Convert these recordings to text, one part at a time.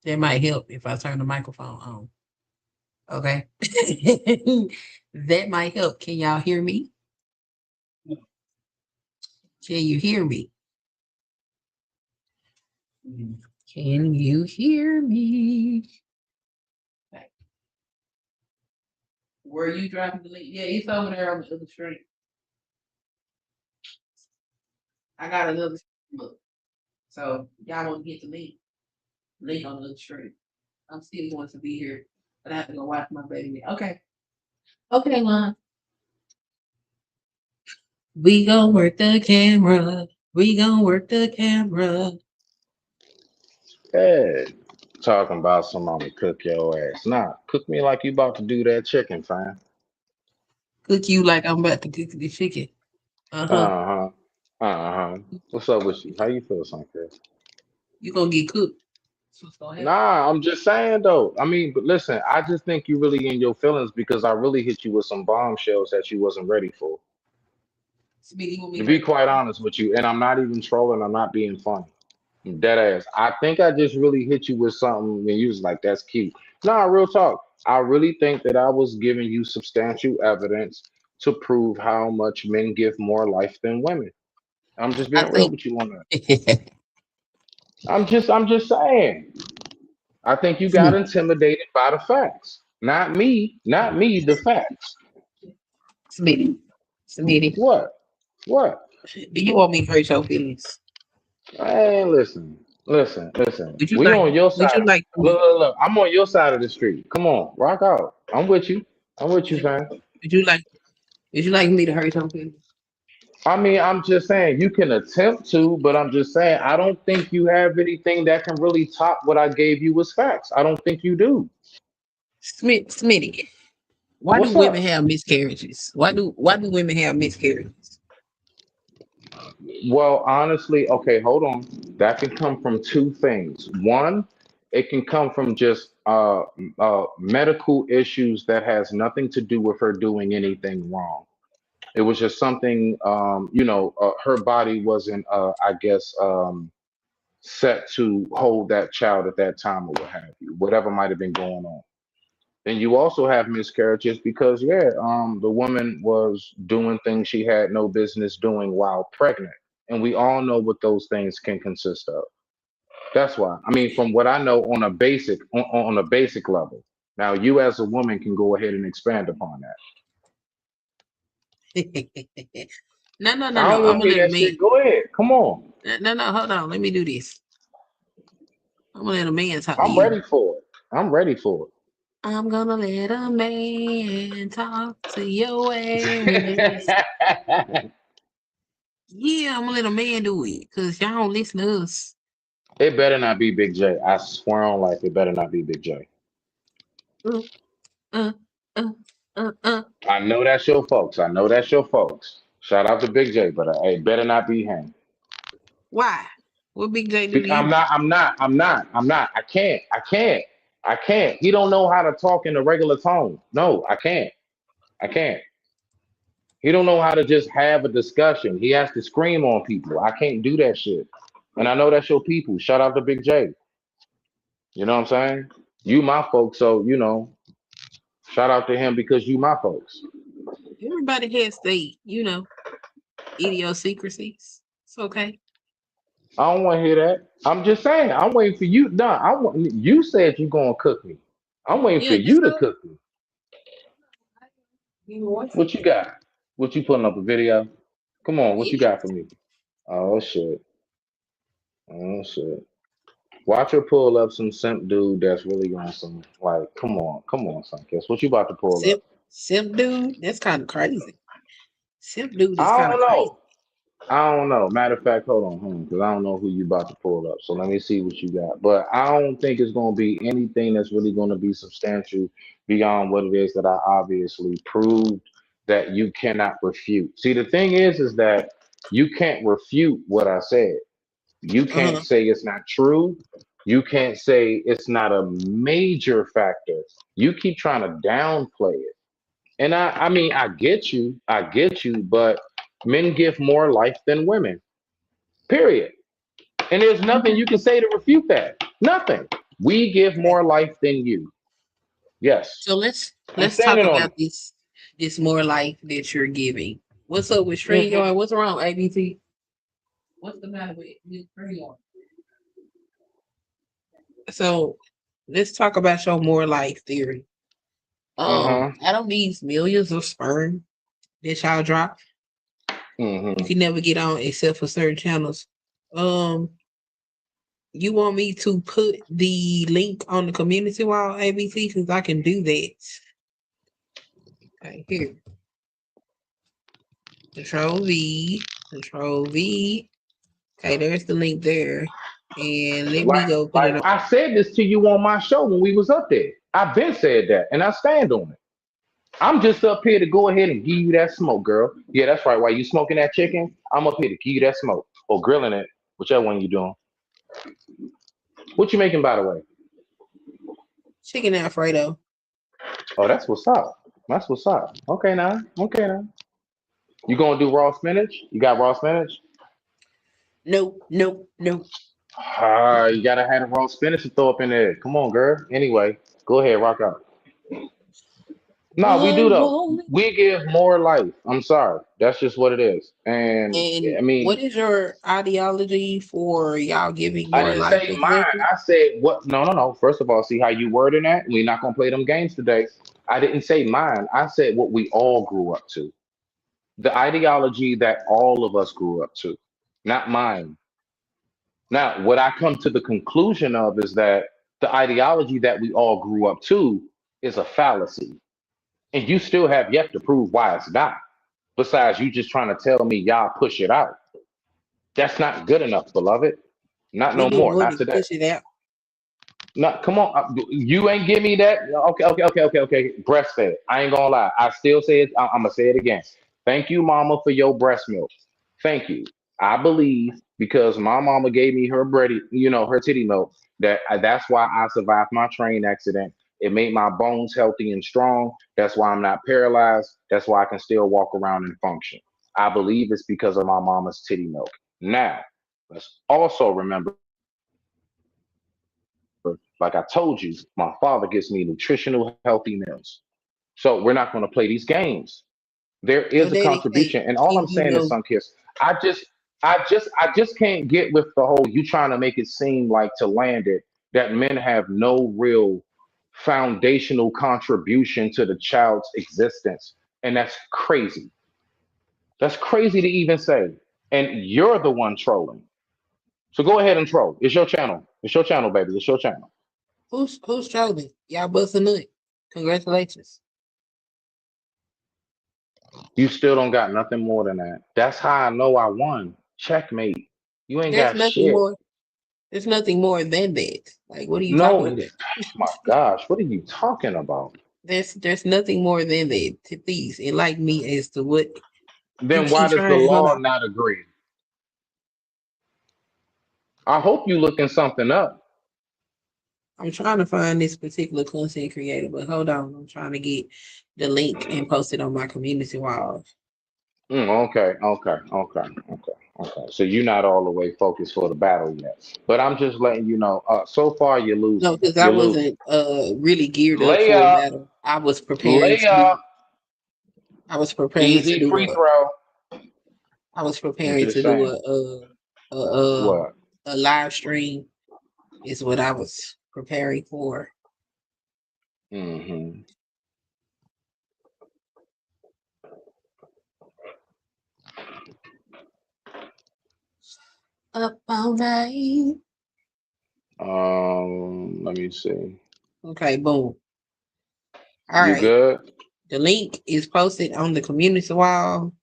That might help if I turn the microphone on. Okay. That might help. Can y'all hear me? Can you hear me? Can you hear me? Okay. Were you driving the link? Yeah, it's over there on the other street. I got another book. So y'all want to get the link on the other street. I'm still going to be here, but I have to go watch my baby. Okay. Okay, Lon. We gonna work the camera. We gonna work the camera. Yeah, talking about somebody cook your ass. Nah, cook me like you about to do that chicken, fam. Cook you like I'm about to cook the chicken. Uh huh. Uh-huh. Uh-huh. What's up with you? How you feel, Suncrest? You gonna get cooked. That's what's gonna happen. Nah, I'm just saying though. I mean, but listen, I just think you really in your feelings because I really hit you with some bombshells that you wasn't ready for. Smitty, you want me To to be hurt quite honest with you, and I'm not even trolling, I'm not being funny. Dead ass. I think I just really hit you with something and you was like, that's cute. Nah, real talk. I really think that I was giving you substantial evidence to prove how much men give more life than women. I'm just I being real think with you on that. I'm just saying. I think you got intimidated by the facts. Not me, the facts. Smitty. Smitty. What? What? Do you want me to hurt your feelings? Hey, listen. Would you We like on your would side. you like Look. I'm on your side of the street. Come on, rock out. I'm with you. I'm with you, fam. would you like would you like me to hurt your feelings? I mean, I'm just saying you can attempt to, but I'm just saying I don't think you have anything that can really top what I gave you as facts. I don't think you do. Smitty. Why do What's women up? have miscarriages? Why do women have miscarriages? Well, honestly, okay, hold on. That can come from two things. One, it can come from just medical issues that has nothing to do with her doing anything wrong. It was just something, her body wasn't, I guess, set to hold that child at that time or what have you, whatever might have been going on. Then you also have miscarriages because, yeah, the woman was doing things she had no business doing while pregnant. And we all know what those things can consist of. That's why. I mean, from what I know on a basic level. Now, you as a woman can go ahead and expand upon that. No, no, no, I no. don't I'm want to gonna hear let a that man. shit. Go ahead. Come on. No, no, hold on. Let me do this. I'm gonna let a man talk to I'm you. ready for it. I'm ready for I'm gonna let a man talk to your ass. it. Yeah, I'm gonna let a man do it. Cause y'all don't listen to us. It better not be Big J. I swear on life, it better not be Big J. Uh, uh, uh, uh. I know that's your folks. I know that's your folks. Shout out to Big J, but it better not be him. Why? What Big J do to I'm you? not. I'm not. I can't. I can't. He don't know how to talk in a regular tone. No, I can't. I can't. He don't know how to just have a discussion. He has to scream on people. I can't do that shit. And I know that's your people. Shout out to Big J. You know what I'm saying? You my folks, so shout out to him because you my folks. Everybody has they, idiosyncrasies. It's okay. I don't want to hear that. I'm just saying. I'm waiting for you. Nah, I want. You said you gonna cook me. I'm waiting for Yeah, you just to go. cook me. You want What it? you got? What you putting up a video? Come on, what you Yeah. got for me? Oh shit. Oh shit. Watch her pull up some simp dude that's really on some like. Come on, son. Guess what you about to pull up? Simp, simp dude. That's kind of crazy. Simp dude is I kind of don't crazy. know. I don't know. Matter of fact, hold on, because I don't know who you about to pull up. So let me see what you got. But I don't think it's going to be anything that's really going to be substantial beyond what it is that I obviously proved that you cannot refute. See, the thing is that you can't refute what I said. You Uh can't huh. say it's not true. You can't say it's not a major factor. You keep trying to downplay it. And I mean, I get you, but men give more life than women. Period. And there's nothing you can say to refute that. Nothing. We give Okay. more life than you. Yes. So let's I'm let's talk standing on about it. this more life that you're giving. What's up with Hmm. StreamYard? What's wrong, ABC? What's the matter with StreamYard? So let's talk about your more life theory. Uh-huh. Out of these millions of sperm that y'all drop, you Hmm. can never get on except for certain channels. Um, you want me to put the link on the community wall, ABC? Because I can do that. Okay, here. Control V, Control V. Okay, there's the link there. And let me Like, go put like it on. I said this to you on my show when we was up there. I've been said that, and I stand on it. I'm just up here to go ahead and give you that smoke, girl. Yeah, that's right. While you smoking that chicken, I'm up here to give you that smoke or grilling it, whichever one you doing. What you making, by the way? Chicken Alfredo. Oh, that's what's up. That's what's up. Okay, now. Okay, now. You gonna do raw spinach? You got raw spinach? Nope, nope, nope. You gotta have the raw spinach to throw up in there. Come on, girl. Anyway, go ahead, rock out. No, we do One though. moment. We give more life. I'm sorry. That's just what it is. And And I what mean, is your ideology for y'all giving I more didn't life say mine. exactly? I said what? No, no, no. First of all, see how you wording that? We're not gonna play them games today. I didn't say mine. I said what we all grew up to. The ideology that all of us grew up to, not mine. Now, what I come to the conclusion of is that the ideology that we all grew up to is a fallacy. And you still have yet to prove why it's not. Besides, you just trying to tell me y'all push it out. That's not good enough, beloved. Not We no do more. more Not than today. push it out. No, come on. You ain't give me that. Okay, okay, okay, okay, okay. Breastfed. I ain't gonna lie. I still say it. I'm gonna say it again. Thank you, mama, for your breast milk. Thank you. I believe because my mama gave me her bready, her titty milk. That's why I survived my train accident. It made my bones healthy and strong. That's why I'm not paralyzed. That's why I can still walk around and function. I believe it's because of my mama's titty milk. Now, let's also remember like I told you, my father gives me nutritional, healthy meals. So we're not going to play these games. There is a contribution, and Your all I'm daddy saying is, can't Sunkiss, give you no. I just can't get with the whole you trying to make it seem like to land it that men have no real foundational contribution to the child's existence, and that's crazy. That's crazy to even say, and you're the one trolling. So go ahead and troll. It's your channel. It's your channel, baby. It's your channel. Who's trolling? Y'all bust a nut. Congratulations. You still don't got nothing more than that. That's how I know I won. Checkmate. You ain't There's got nothing shit. more. There's nothing more than that. Like, what are you No, talking about? my gosh, what are you talking about? There's nothing more than that. Please enlighten me as to what you Then why keep does the trying. Hold law on. not agree? I hope you looking something up. I'm trying to find this particular content creator, but hold on. I'm trying to get the link and post it on my community wall. Okay, okay, okay, okay, okay. So you're not all the way focused for the battle yet. But I'm just letting you know, so far you're No, losing. because I You're losing. wasn't really geared up Lay for a up, battle. I was preparing lay to do. up, I was preparing to easy do free a. throw. I was I'm preparing just to do saying. a a, What? a live stream. Is what I was preparing for. Hmm. Up all night. Let me see. Okay, boom. All You right. good? The link is posted on the community wall.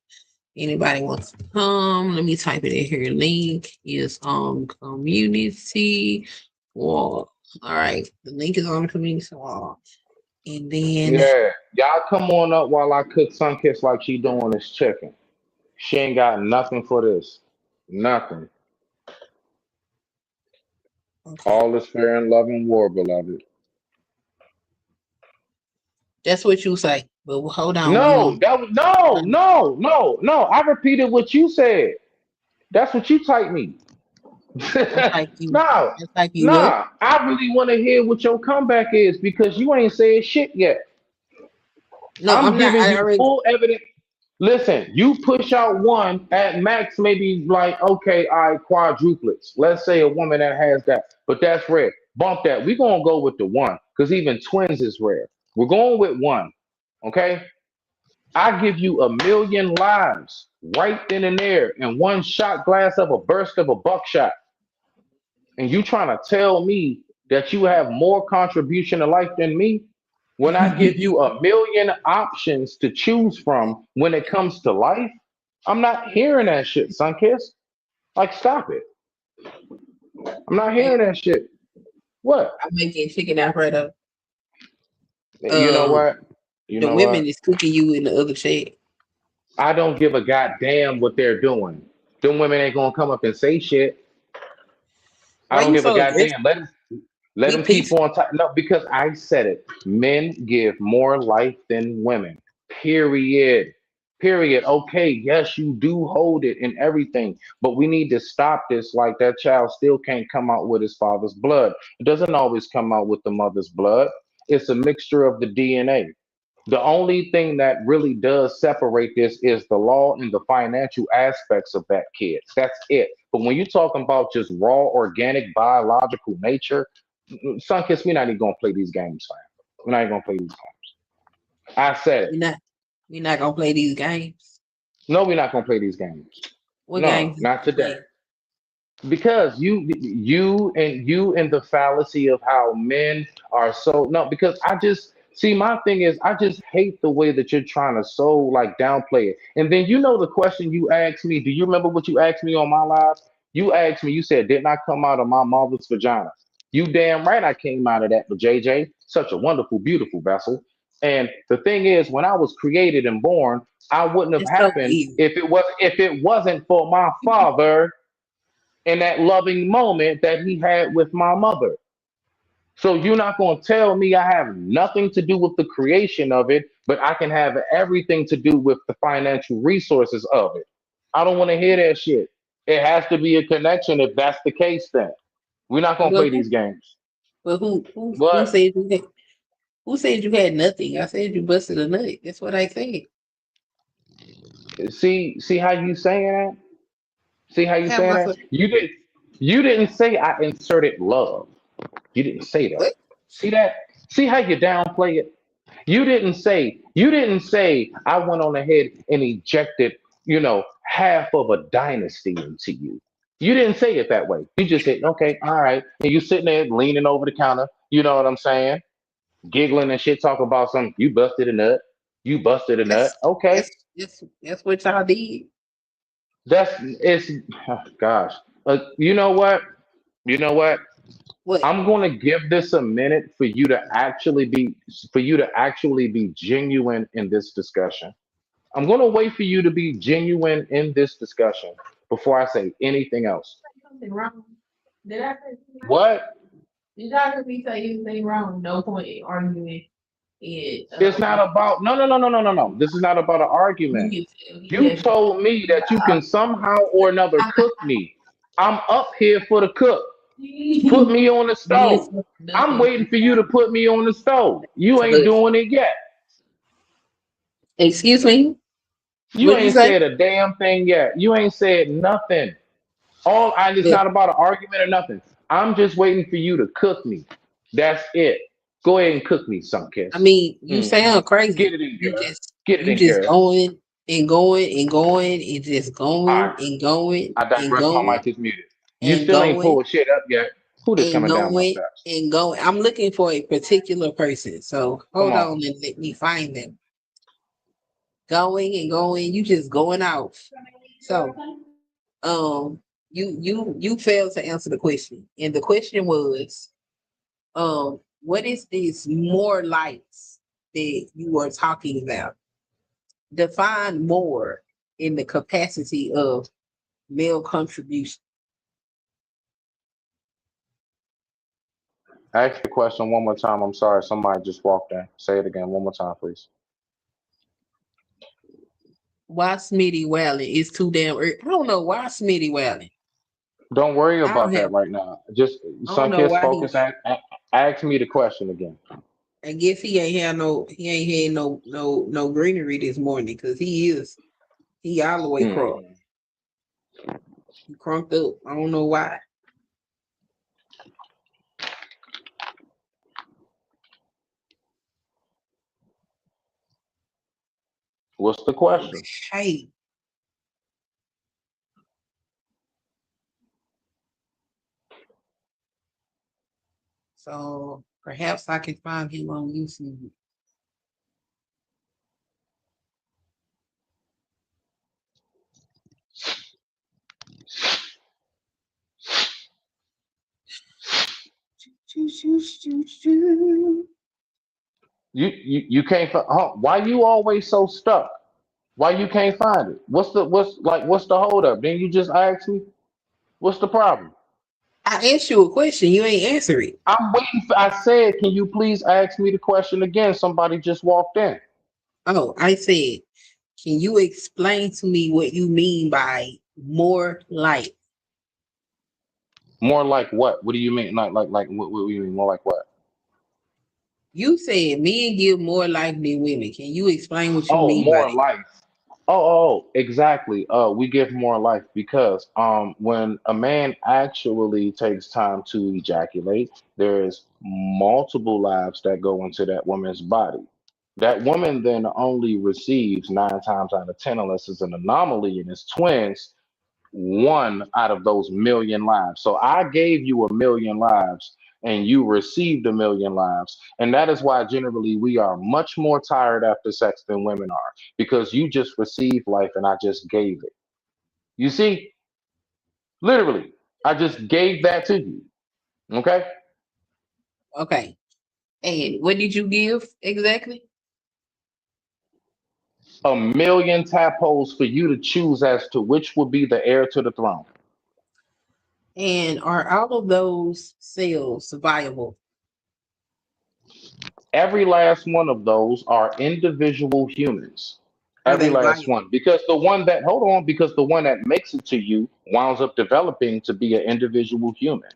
Anybody wants to come? Let me type it in here. Link is on community wall. All right. The link is on the community wall. And then Yeah. Y'all come on up while I cook Sunkiss like she doing this chicken. She ain't got nothing for this. Nothing. okay. All is fair in love and war, beloved. That's what you say. But hold on, we No, won't. that was no. I repeated what you said. That's what you typed me. That's like you. No, That's like you what? nah. I really want to hear what your comeback is because you ain't said shit yet. No, I'm I'm not. giving I you already. full evidence. Listen, you push out one at max, maybe like, okay, all right, quadruplets. Let's say a woman that has that, but that's rare. Bump that. We're going to go with the one because even twins is rare. We're going with one. Okay. I give you a million lives right then and there in one shot glass of a burst of a buckshot. And you trying to tell me that you have more contribution to life than me when I give you a million options to choose from when it comes to life? I'm not hearing that shit, Sunkiss. Like, stop it. I'm not Hey, hearing that shit. What? I'm making chicken Alfredo. You know Um, what? You the know women what? is cooking you in the other chat. I don't give a goddamn what they're doing. Them women ain't gonna come up and say shit. I Why don't you give a so aggressive? goddamn. Let We them keep peaceful. on top. No, because I said it. Men give more life than women. Period. Period. Okay, yes, you do hold it and everything, but we need to stop this. Like that child still can't come out with his father's blood. It doesn't always come out with the mother's blood. It's a mixture of the DNA. The only thing that really does separate this is the law and the financial aspects of that kid. That's it. But when you're talking about just raw, organic, biological nature, Sunkiss, we're not even gonna play these games, fam. We're not even gonna play these games. I said it. We not. We not gonna play these games. No, we're not gonna play these games. What No, games is not we today. play? Because you and the fallacy of how men are so no, because I just see my thing is I just hate the way that you're trying to so like downplay it. And then you know the question you asked me, do you remember what you asked me on my live? You asked me, you said, didn't I come out of my mother's vagina? You damn right I came out of that, but JJ, such a wonderful, beautiful vessel. And the thing is, when I was created and born, I wouldn't have It's so happened easy. if it wasn't for my father in that loving moment that he had with my mother. So you're not going to tell me I have nothing to do with the creation of it, but I can have everything to do with the financial resources of it. I don't want to hear that shit. It has to be a connection if that's the case then. We're not going to Well, play these games. who But said you had, who said you had nothing? I said you busted a nut. That's what I said. see how you saying that? See how you Have saying I that? said You didn't say I inserted love. You didn't say that. what? See that? See how you downplay it? You didn't say I went on ahead and ejected, half of a dynasty into you. You didn't say it that way. You just said, okay, all right. And you sitting there leaning over the counter, you know what I'm saying? Giggling and shit, talk about something. You busted a nut. You busted a nut. That's Okay. that's what y'all did. It's gosh. You know what? You know what? What? I'm going to give this a minute for you to actually be genuine in this discussion. I'm going to wait for you to be genuine in this discussion before I say anything else. Something wrong? Did I say something wrong? What? Did y'all hear me say anything wrong? No point in arguing. It It's not about no, no, no, no, no, no, no. This is not about an you argument. can tell he You has told me that you can somehow or another cook me. I'm up here for the cook. Put me on the you stove. listen to I'm nothing. waiting for you to put me on the stove. You So ain't look, doing it yet. excuse me. You What did you ain't say? said a damn thing yet. You ain't said nothing. It's Look, not about an argument or nothing. I'm just waiting for you to cook me. That's it. Go ahead and cook me some I kiss. mean, you Hmm. sound crazy. Get it in, You girl. just Get it you in, just girl. going and going and going and just All going right. and going I and digress. My going mic is muted. You and still ain't going pulled shit up yet. Who this and coming down my going steps? and going. I'm looking for a particular person. So Come hold on. on and let me find them. Going and going. You just going off. So you failed to answer the question. And the question was, what is this more lights that you were talking about? Define more in the capacity of male contribution. Ask the question one more time. I'm sorry. Somebody just walked in. Say it again one more time, please. Why Smitty Whalen is too damn early. I don't know why Smitty Whalen. Don't worry I don't about that have. right now. Just I don't know Sunkist, why he. focus. Ask me the question again. I guess he ain't had no. He ain't had no greenery this morning because he all the way crunk. Hmm. He crunked up. I don't know why. What's the question? Okay. So perhaps I can find him on YouTube. You can't. Why you always so stuck? Why you can't find it? What's the hold up? Then you just ask me. What's the problem? I asked you a question. You ain't answer it. I'm waiting for. I said, can you please ask me the question again? Somebody just walked in. Oh, I said, can you explain to me what you mean by more light? More like what? What do you mean? What do you mean? More like what? You said men give more life than women. Can you explain what you Oh, mean by more that? life. Exactly. We give more life because when a man actually takes time to ejaculate, there's multiple lives that go into that woman's body. That woman then only receives 9 times out of 10, unless it's an anomaly and it's twins, one out of those million lives. So I gave you a million lives and you received a million lives. And that is why generally we are much more tired after sex than women are, because you just received life and I just gave it. You see, literally, I just gave that to you. Okay. Okay. And what did you give exactly? A million tadpoles for you to choose as to which would be the heir to the throne. And are all of those cells viable? Every last one of those are individual humans. Are Every they last viable? one. Because the one that, hold on, because the one that makes it to you winds up developing to be an individual human.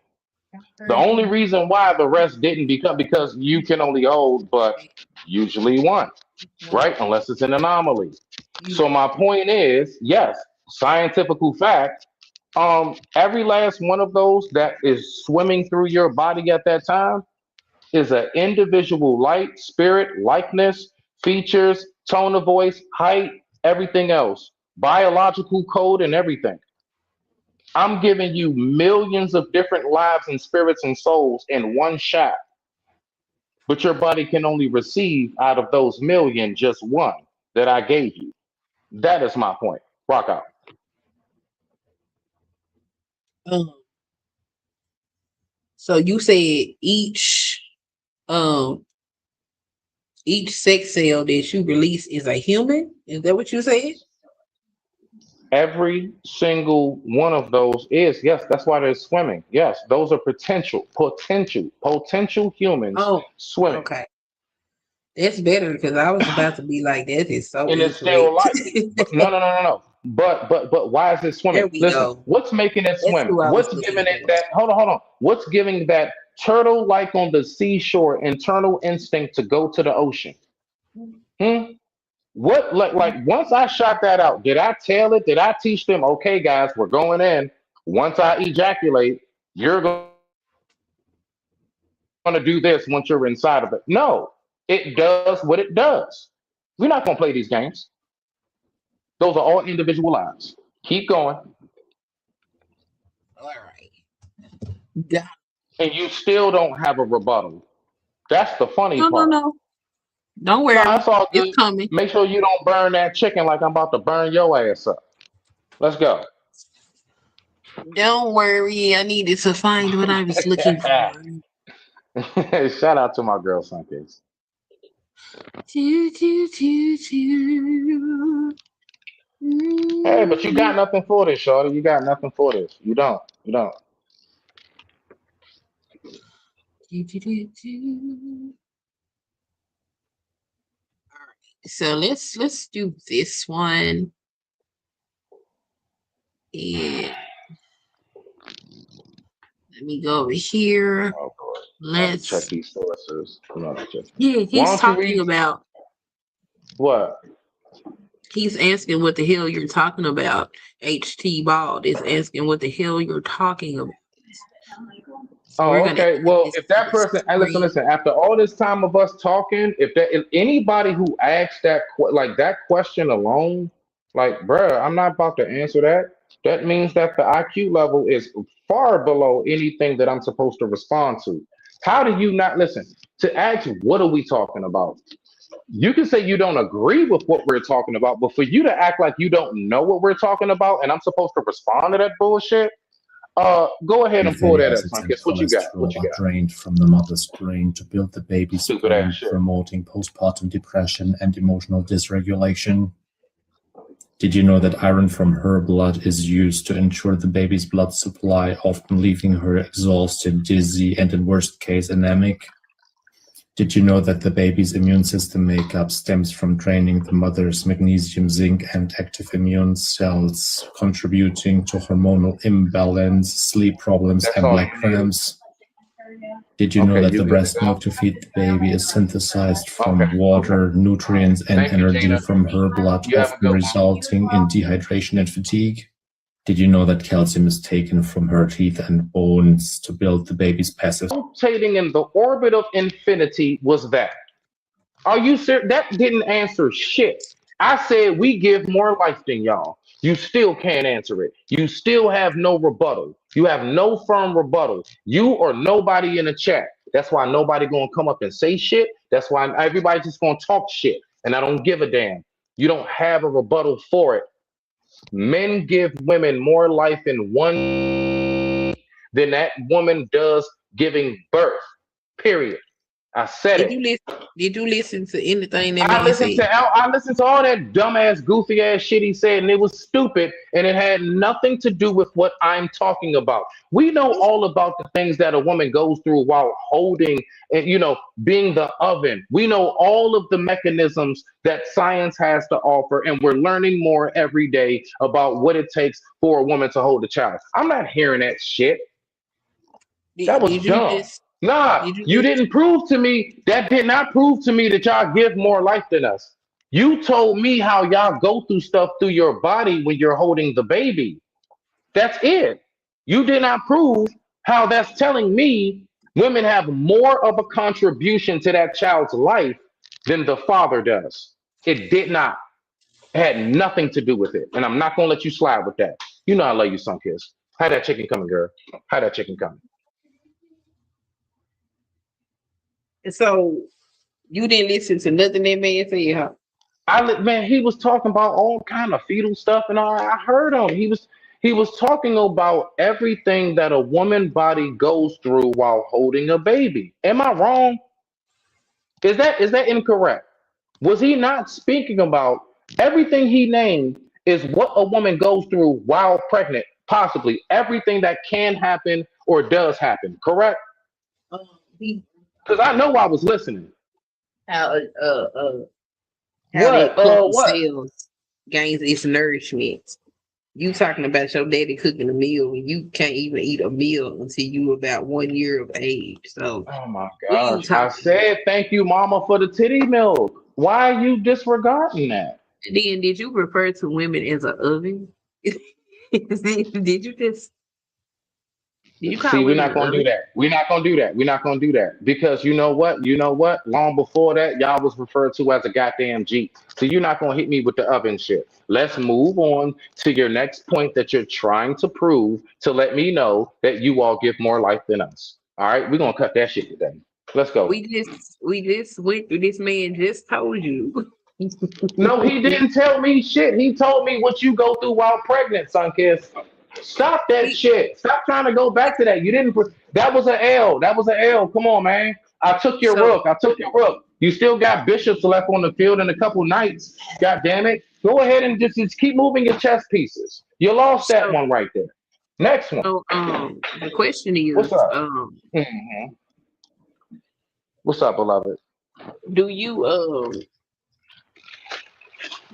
I The heard only you. reason why the rest didn't become, because you can only hold but usually one, One. right? Unless it's an anomaly. You. So my point is, yes, scientific fact, every last one of those that is swimming through your body at that time is an individual light, spirit, likeness, features, tone of voice, height, everything else, biological code, and everything. I'm giving you millions of different lives and spirits and souls in one shot, but your body can only receive out of those million just one that I gave you. That is my point. Rock out. Um, so you said um each sex cell that you release is a human? Is that what you said? Every single one of those is, yes, that's why they're swimming. Yes, those are potential humans Oh, swimming. okay. That's better because I was about to be like, that is so And it's still incorrect. life. But no. But why is it There swimming? we Listen, go. what's making it That's swim? who I was What's looking giving it for. that? Hold on. What's giving that turtle, like on the seashore, internal instinct to go to the ocean? Hmm? What like once I shot that out, did I tell it? Did I teach them? Okay, guys, we're going in. Once I ejaculate, you're going to do this once you're inside of it. No, it does what it does. We're not going to play these games. Those are all individual lives. Keep going. All right. Yeah. And you still don't have a rebuttal. That's the funny No, no, part. no. Don't No, worry. that's all It's good. coming. Make sure you don't burn that chicken like I'm about to burn your ass up. Let's go. Don't worry. I needed to find what I was looking for. Shout out to my girl, Sunkist. Choo, choo, choo, choo. Hey, but you got Mm. nothing for this, shorty. You got nothing for this. You don't. You don't. Choo, choo, choo, choo. All right. So let's do this one. And Let me go over here. Oh boy. I have to check Let's. these sources. I'm not check. Yeah, Why he's don't you talking read about. what? He's asking what the hell you're talking about. HT Bald is asking what the hell you're talking about. So we're Oh, gonna okay. add Well, this if to that the person, hey, listen, screen. listen. After all this time of us talking, if anybody who asks like that question alone, like, bruh, I'm not about to answer that. That means that the IQ level is far below anything that I'm supposed to respond to. How do you not listen to ask? What are we talking about? You can say you don't agree with what we're talking about, but for you to act like you don't know what we're talking about, and I'm supposed to respond to that bullshit. Go ahead and pull Fatty that up, acids son. and Guess what you got? What cholesterol you are got? drained from the mother's brain to build the baby's Stupid ass brain, shit. promoting postpartum depression and emotional dysregulation. Did you know that iron from her blood is used to ensure the baby's blood supply, often leaving her exhausted, dizzy, and in worst case, anemic? Did you know that the baby's immune system makeup stems from draining the mother's magnesium, zinc, and active immune cells, contributing to hormonal imbalance, sleep problems, That's and all black you needed. cramps? Did you know Okay, that you the good to breast milk go? to feed the baby is synthesized Okay, from okay. water, nutrients, and Thank you, energy Gina. from her blood, You have a often good one. resulting in dehydration and fatigue? Did you know that calcium is taken from her teeth and bones to build the baby's passive? Rotating in the orbit of infinity was that. Are you serious? That didn't answer shit. I said we give more life than y'all. You still can't answer it. You still have no rebuttal. You have no firm rebuttal. You or nobody in the chat. That's why nobody gonna come up and say shit. That's why everybody just gonna talk shit. And I don't give a damn. You don't have a rebuttal for it. Men give women more life in one than that woman does giving birth. Period. I said Did it. you listen? Did you listen to anything that I man listened said? to I listened to all that dumbass, goofy ass shit he said, and it was stupid, and it had nothing to do with what I'm talking about. We know all about the things that a woman goes through while holding and being the oven. We know all of the mechanisms that science has to offer, and we're learning more every day about what it takes for a woman to hold a child. I'm not hearing that shit. That was Did you dumb. just? Nah, Did you you just? didn't prove to me. That did not prove to me that y'all give more life than us. You told me how y'all go through stuff through your body when you're holding the baby. That's it. You did not prove how that's telling me women have more of a contribution to that child's life than the father does. It did not. It had nothing to do with it. And I'm not going to let you slide with that. You know I love you, Sunkiss. How that chicken coming, girl? How that chicken coming? So you didn't listen to nothing that man said, huh? Man, he was talking about all kind of fetal stuff and all. I heard him. He was talking about everything that a woman body goes through while holding a baby. Am I wrong? Is that incorrect? Was he not speaking about everything he named is what a woman goes through while pregnant, possibly everything that can happen or does happen, correct? He Because I know I was listening. how how What? that puppy What? cells gains its nourishment. You talking about your daddy cooking a meal and you can't even eat a meal until you about 1 year of age. So Oh my what are you gosh. I talking about? said thank you, mama, for the titty milk. Why are you disregarding that? Then did you refer to women as an oven? Did you just did you See, call we're women not an gonna do oven? that. We're not gonna do that. We're not gonna do that. Because you know what? You know what? Long before that, y'all was referred to as a goddamn Jeep. So you're not gonna hit me with the oven shit. Let's move on to your next point that you're trying to prove to let me know that you all give more life than us. All right, we're gonna cut that shit today. Let's go. We just went through this man just told you. No, he didn't tell me shit. He told me what you go through while pregnant, Sunkiss. Stop that we, shit. Stop trying to go back to that. You didn't. That was an L. That was an L. Come on, man. I took your so rook. I took your rook. You still got bishops left on the field in a couple nights. God damn it. Go ahead and just keep moving your chess pieces. You lost that so one right there. Next one. the question What's is, up? Mhm. What's up, beloved? do you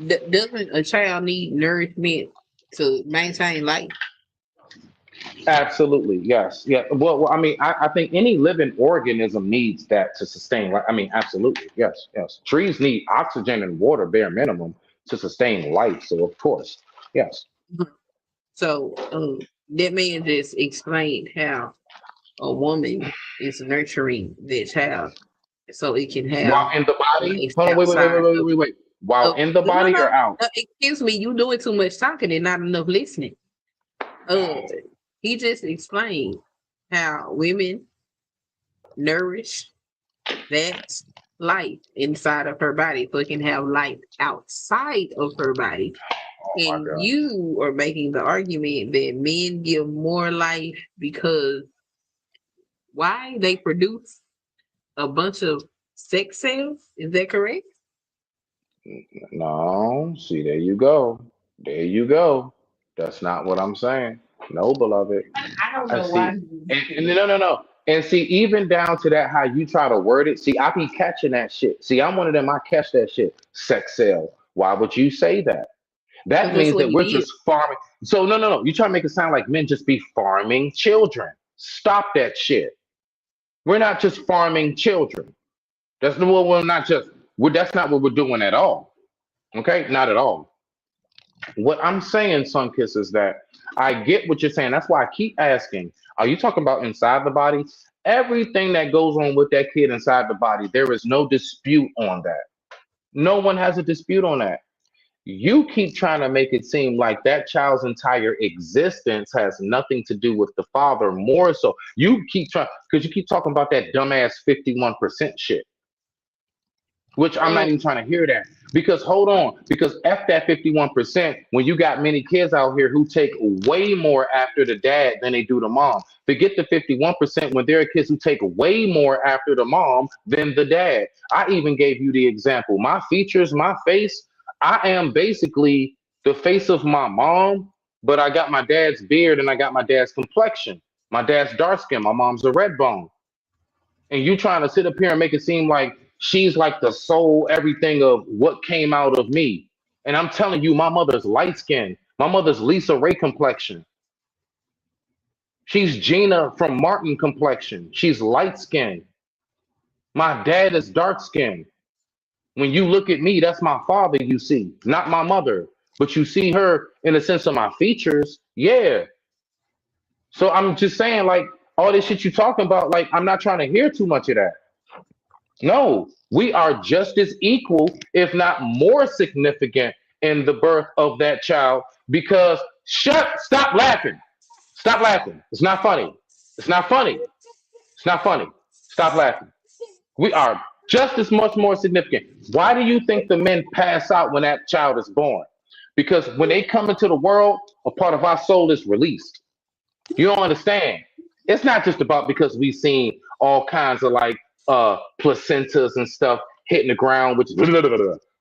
doesn't a child need nourishment to maintain life? Absolutely, yes, yeah. Well, I mean, I think any living organism needs that to sustain. Like, I mean, absolutely, yes, yes. Trees need oxygen and water, bare minimum, to sustain life. So, of course, yes. Mhm. So that man just explained how a woman is nurturing that child so it can While have in the body, life hold on, wait, wait, wait, wait, outside wait, of wait, wait. While in the no, body or no, out? no, excuse me, you doing too much talking and not enough listening. Uh, he just explained how women nourish that life inside of her body so it can have life outside of her body. Oh my And God. you are making the argument that men give more life because why they produce a bunch of sex cells? Is that correct? No, see, there you go. There you go. That's not what I'm saying. No, beloved. I don't I know why. see. And no, no, no. And see, even down to that, how you try to word it. See, I be catching that shit. See, I'm one of them. I catch that shit. Sex sale. Why would you say that? Because That that's means what that he we're did. just farming. So no, no, no. You try to make it sound like men just be farming children. Stop that shit. We're not just farming children. That's the well, we're not just. That's not what we're doing at all. Okay, not at all. What I'm saying, Sunkiss, is that I get what you're saying. That's why I keep asking, are you talking about inside the body? Everything that goes on with that kid inside the body, there is no dispute on that. No one has a dispute on that. You keep trying to make it seem like that child's entire existence has nothing to do with the father, more so. You keep trying, because you keep talking about that dumbass 51% shit, which I'm not Um, even trying to hear that. Because hold on, because F that 51%, when you got many kids out here who take way more after the dad than they do the mom. Forget the 51% when there are kids who take way more after the mom than the dad. I even gave you the example. My features, my face, I am basically the face of my mom, but I got my dad's beard and I got my dad's complexion. My dad's dark skin, my mom's a red bone, and you trying to sit up here and make it seem like she's like the soul everything of what came out of me. And I'm telling you, my mother's light skin. My mother's Lisa Ray complexion. She's Gina from Martin complexion. She's light skinned. My dad is dark skinned. When you look at me, that's my father you see, not my mother. But you see her in the sense of my features. Yeah. So I'm just saying, like, all this shit you talking about, like, I'm not trying to hear too much of that. No, we are just as equal, if not more significant, in the birth of that child. Because stop laughing. Stop laughing. It's not funny. It's not funny. It's not funny. Stop laughing. We are just as much more significant. Why do you think the men pass out when that child is born? Because when they come into the world, a part of our soul is released. You don't understand. It's not just about because we've seen all kinds of like placentas and stuff hitting the ground, which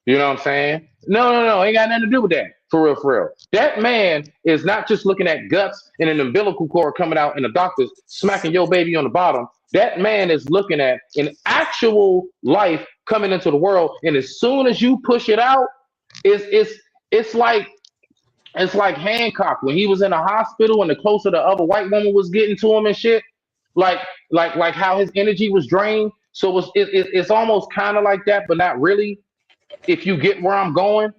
you know what I'm saying? No, no, no, ain't got nothing to do with that. For real, for real. That man is not just looking at guts and an umbilical cord coming out and the doctors smacking your baby on the bottom. That man is looking at an actual life coming into the world, and as soon as you push it out, it's like it's like Hancock when he was in the hospital and the closer the other white woman was getting to him and shit, like like how his energy was drained. So it's almost kind of like that, but not really. If you get where I'm going,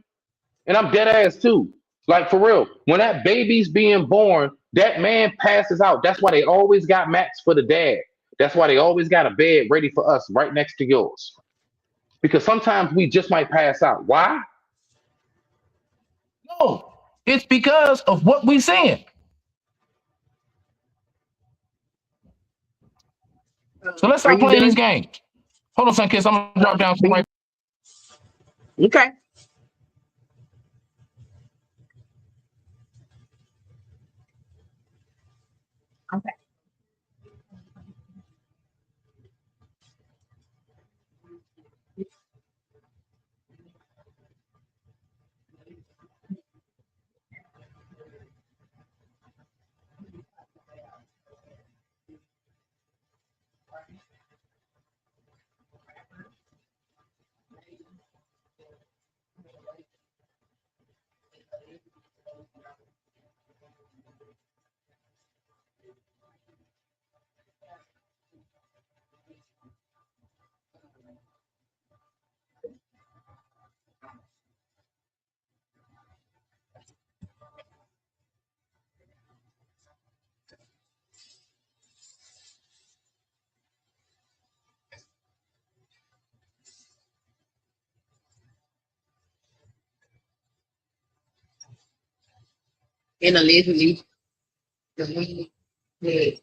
and I'm dead ass too. Like for real, when that baby's being born, that man passes out. That's why they always got mats for the dad. That's why they always got a bed ready for us right next to yours. Because sometimes we just might pass out. Why? No, it's because of what we seeing. So let's are stop you playing these done? games. Hold on, son, kiss. I'm gonna drop down Are right. you okay? Okay. And allegedly, the woman that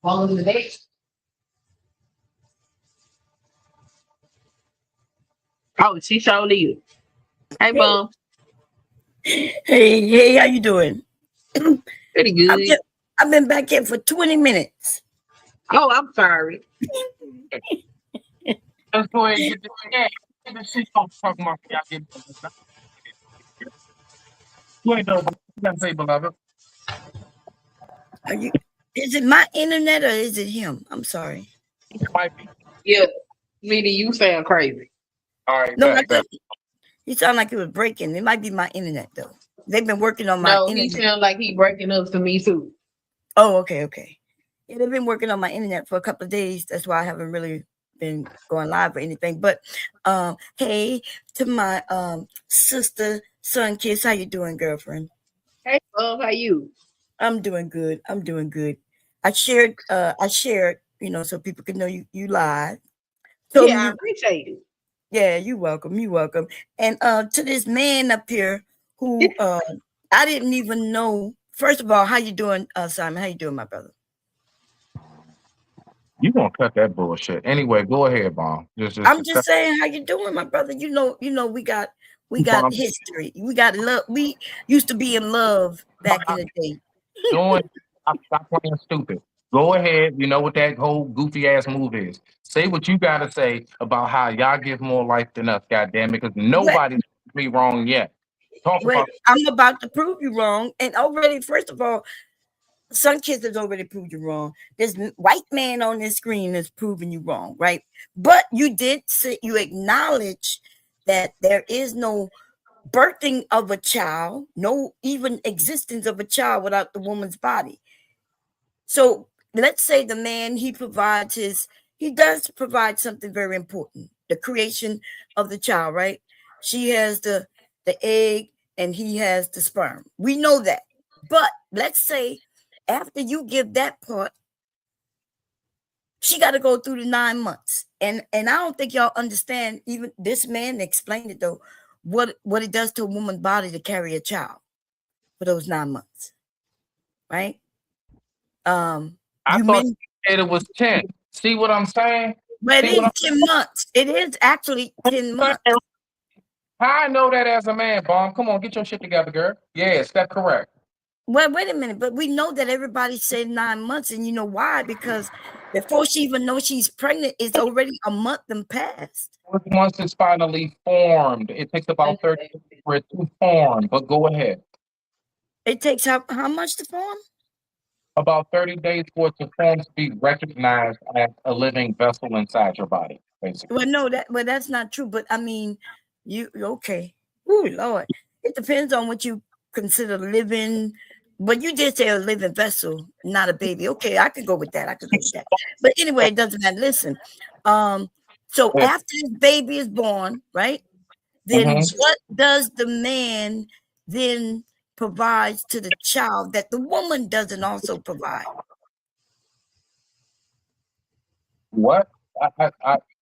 following the day. Oh, she showed you. Hey, Hey, bum. hey, how you doing? Pretty I've good. just, I've been back here for 20 minutes. Oh, I'm sorry. Let's go ahead and get this. Yeah, get this shit off talking about y'all getting. Go ahead, though. You gotta say, beloved. Are you? Is it my internet or is it him? I'm sorry. It might be. Yeah, Vinny, you sound crazy. All right, No, I bet, bet. couldn't. You sound like it was breaking. It might be my internet though. They've been working on my No, he internet. sound like he breaking up to me too. Oh, okay, okay. Yeah, they've been working on my internet for a couple of days. That's why I haven't really been going live or anything. But hey, to my sister, son, kiss, how you doing, girlfriend? Hey, bum, how you? I'm doing good. I'm doing good. I shared, so people can know you live. Told Yeah, me I you appreciate it. yeah, you welcome, you welcome. And to this man up here who I didn't even know. First of all, how you doing, Simon? How you doing, my brother? You gonna cut that bullshit anyway? Go ahead, Mom. I'm Just just saying how you doing, my brother. We got Mom. history. We got love. We used to be in love back in the day. Doing. Stop playing stupid. Go ahead. You know what that whole goofy ass move is. Say what you gotta say about how y'all give more life than us. Goddamn it, because What nobody's me wrong yet. Talk wait, about. I'm about to prove you wrong. And already, first of all, Sun Kids has already proved you wrong. This white man on this screen is proving you wrong, right? But you did say you acknowledge that there is no birthing of a child, no even existence of a child without the woman's body. So let's say the man he does provide something very important, the creation of the child, right? She has the egg and he has the sperm. We know that. But let's say after you give that part, she got to go through the 9 months. And I don't think y'all understand, even this man explained it though, what it does to a woman's body to carry a child for those 9 months, right? I You thought men you said it was 10. See what I'm saying? But See it what is 10 months. It is actually 10 I'm months. saying? How I know that as a man, Bomb? Come on, get your shit together, girl. Yes, that's correct. Well, wait a minute. But we know that everybody said 9 months. And you know why? Because before she even knows she's pregnant, it's already a month and passed. Once it's finally formed, it takes about 30 days for it to form. But go ahead. It takes how much to form? About 30 days for it to form to be recognized as a living vessel inside your body, basically. Well, no, that's not true. But I mean, you okay. Oh Lord. It depends on what you consider living. But you did say a living vessel, not a baby. Okay, I could go with that. I could go with that. But anyway, it doesn't matter. Listen. So Yeah. after this baby is born, right? Then Mhm. what does the man then provides to the child that the woman doesn't also provide? What?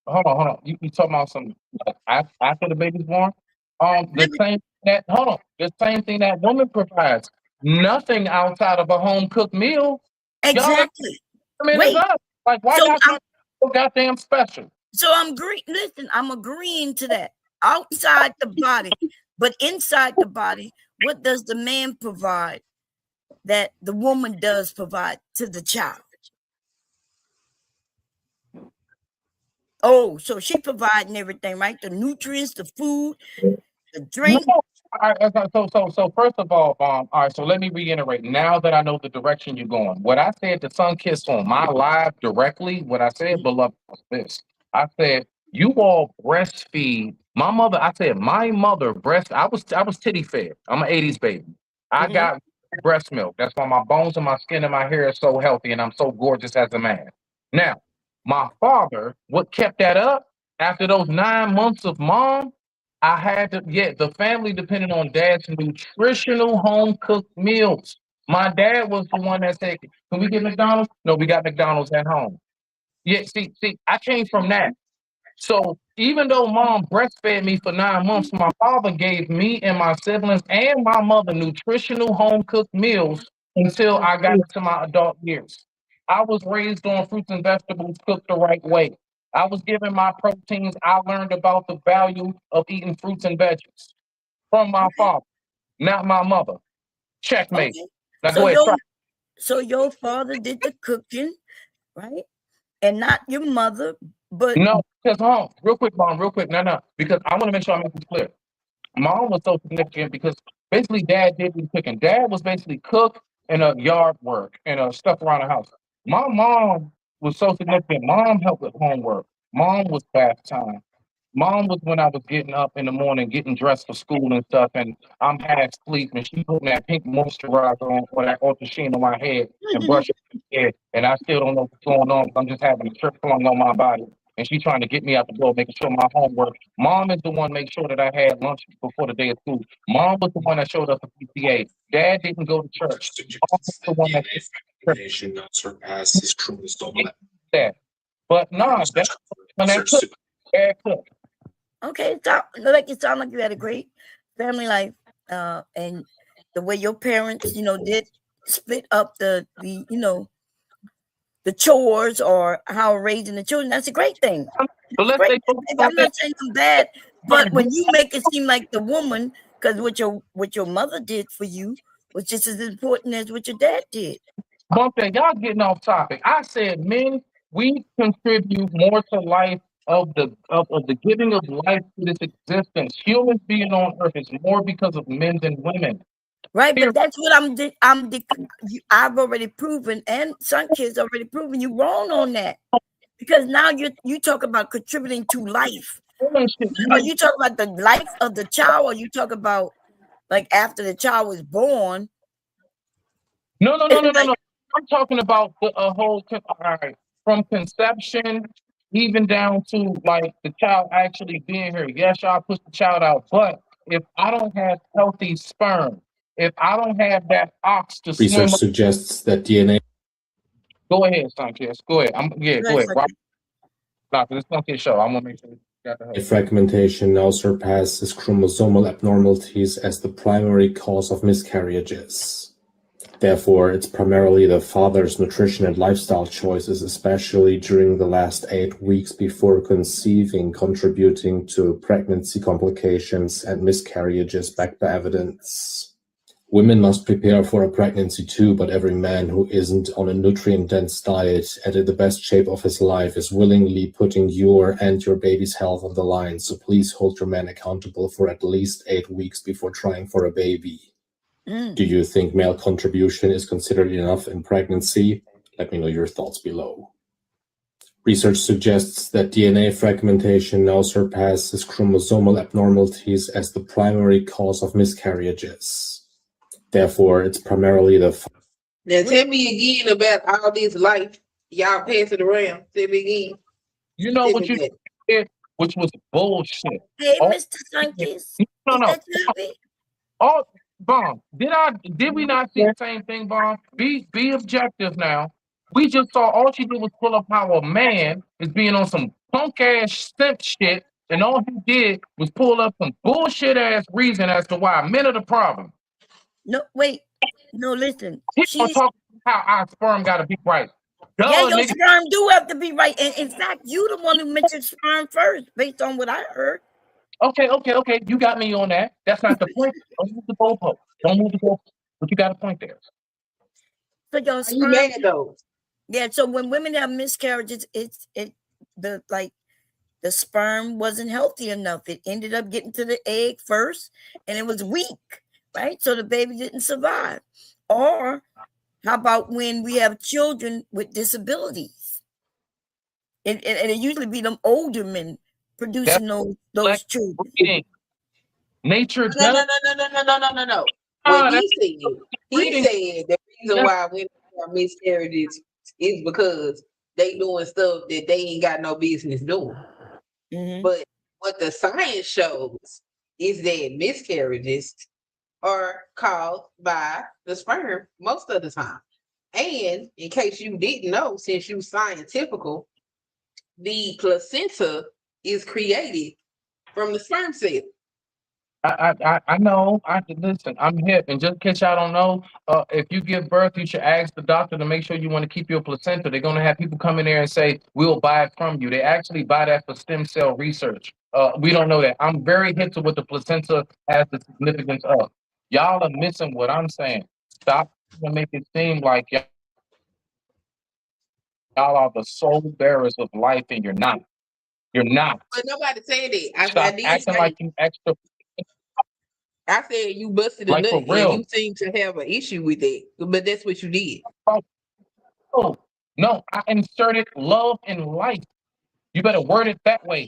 Hold on. You talking about some like after the baby's born? The same that hold on, the same thing that woman provides. Nothing outside of a home cooked meal. Y'all ain't Exactly. women as Wait. us. Like why So y'all I'm trying to be so goddamn special? I'm agreeing. Listen, I'm agreeing to that. Outside the body, but inside the body, what does the man provide that the woman does provide to the child? Oh, so she providing everything, right? The nutrients, the food, the No, drink. so first of all, all right, so let me reiterate. Now that I know the direction you're going, what I said to Sun Kiss on my live directly, what I said, beloved, was this. I said, you all breastfeed. My mother, I said, my mother I was titty fed. I'm an 80s baby. I Mhm. got breast milk. That's why my bones and my skin and my hair is so healthy and I'm so gorgeous as a man. Now, my father, what kept that up after those 9 months of mom? I had to, yeah, the family depended on dad's nutritional home cooked meals. My dad was the one that said, can we get McDonald's? No, we got McDonald's at home. Yeah, see, I came from that. So even though mom breastfed me for 9 months, my father gave me and my siblings and my mother nutritional home cooked meals until I got into my adult years. I was raised on fruits and vegetables cooked the right way. I was given my proteins. I learned about the value of eating fruits and veggies from my Okay. father, not my mother. Checkmate. Okay. Now So go ahead, try. your father did the cooking, right? And not your mother, but No, because real quick, mom, real quick. No, because I want to make sure I make this clear. Mom was so significant because basically dad did the cooking. Dad was basically cook and yard work and stuff around the house. My mom was so significant. Mom helped with homework. Mom was bath time. Mom was when I was getting up in the morning, getting dressed for school and stuff, and I'm half asleep, and she putting that pink moisturizer on or that ultra sheen on my head and brushing my hair, and I still don't know what's going on. I'm just having a shirt flung on my body, and she's trying to get me out the door, making sure my homework. Mom is the one make sure that I had lunch before the day of school. Mom was the one that showed up for PTA. Dad didn't go to church. Mom was the one that surpasses chromosomal. that. But nah, that's when that cook. Dad cooked. okay, it sound like you had a great family life, and the way your parents, did split up the chores or how raising the children. That's a great thing. So It's let's great. say focus Baby. on I'm that. not saying I'm bad, but when you make it seem like the woman, because what your mother did for you was just as important as what your dad did. Bump that. Y'all getting off topic. I said men, we contribute more to life of the giving of life to this existence. Humans being on earth is more because of men than women. Right, Here, but that's what I've already proven, and some kids already proven you wrong on that. Because now you talk about contributing to life. women shit. Are you talking about the life of the child, or you talk about like after the child was born? No. Like, I'm talking about a whole. All right, from conception even down to like the child actually being here. Yes, y'all push the child out, but if I don't have healthy sperm, if I don't have that ox to Research swim, suggests that DNA go ahead, Sanchez. Go ahead. Go right, ahead. Nah, 'cause it's not your show. I'm gonna make sure you got the host. fragmentation now surpasses chromosomal abnormalities as the primary cause of miscarriages. Therefore, it's primarily the father's nutrition and lifestyle choices, especially during the last 8 weeks before conceiving, contributing to pregnancy complications and miscarriages backed by evidence. Women must prepare for a pregnancy too, but every man who isn't on a nutrient-dense diet and in the best shape of his life is willingly putting your and your baby's health on the line. So please hold your man accountable for at least 8 weeks before trying for a baby. Do you think male contribution is considered enough in pregnancy? Let me know your thoughts below. Research suggests that DNA fragmentation now surpasses chromosomal abnormalities as the primary cause of miscarriages. Therefore, it's primarily the Now tell me again about all this life. Y'all pass it around. Tell me again. You know Tell what me you that. did, which was bullshit. hey, All, Mr. Sanchez, no, is no. that happy? All bomb. Did we not see the same thing, bomb? Be objective now. We just saw all she did was pull up how a man is being on some punk ass simp shit, and all he did was pull up some bullshit ass reason as to why men are the problem. No, wait, no, listen. He gonna She's talk how our sperm gotta be right. Yeah, Duh, your nigga. sperm do have to be right. And in fact, you the one who mentioned sperm first, based on what I heard. Okay. You got me on that. That's not the point. Don't move the goalpost. Don't move the goalpost. But you got a point there. So your Are you sperm, mad though? yeah. So when women have miscarriages, the sperm wasn't healthy enough. It ended up getting to the egg first, and it was weak, right? So the baby didn't survive. Or how about when we have children with disabilities? And it usually be them older men That's producing those like children. breeding. Nature No, does. no, no, no, no, no, no, no, no. What That's he breeding. said the reason That's why women have miscarriages is because they doing stuff that they ain't got no business doing. Mhm. But what the science shows is that miscarriages are caused by the sperm most of the time. And in case you didn't know, since you scientifical, the placenta is created from the sperm cell. I know. I listen. I'm hip, and just in case y'all don't know, if you give birth, you should ask the doctor to make sure you want to keep your placenta. They're gonna have people come in there and say we'll buy it from you. They actually buy that for stem cell research. We don't know that. I'm very hip to what the placenta has the significance of. Y'all are missing what I'm saying. Stop trying to make it seem like y'all are the sole bearers of life, and you're not. You're not. But nobody said that. I Stop did acting say, like you extra. I said you busted a Like nut for and real. you seem to have an issue with it. But that's what you did. Oh, no, I inserted love and life. You better word it that way.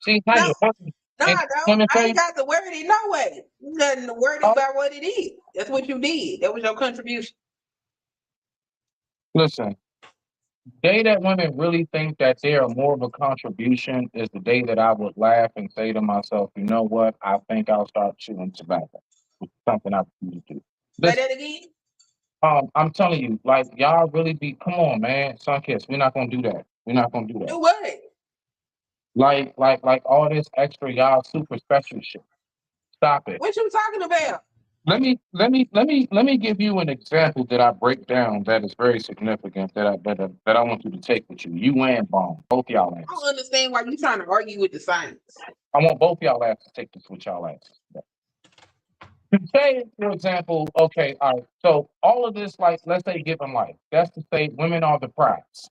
See how No, you word no, and I don't. women I say, ain't got to word it no way. You got to word it oh, by what it is. That's what you did. That was your contribution. listen, day that women really think that they are more of a contribution is the day that I would laugh and say to myself, you know what? I think I'll start chewing tobacco. It's something I refuse to do. Say Listen, that again. I'm telling you, like y'all really be come on, man, Sunkiss, we're not gonna do that. We're not gonna do that. Do what? Like all this extra y'all super special shit. Stop it. What you talking about? Let me give you an example that I break down that is very significant that I want you to take with you. You and Bone, both y'all I asses. don't understand why you trying to argue with the science. I want both y'all asses to take this with y'all asses. To say, for example, okay, all right, so all of this, like, let's say given life, that's to say women are the prize.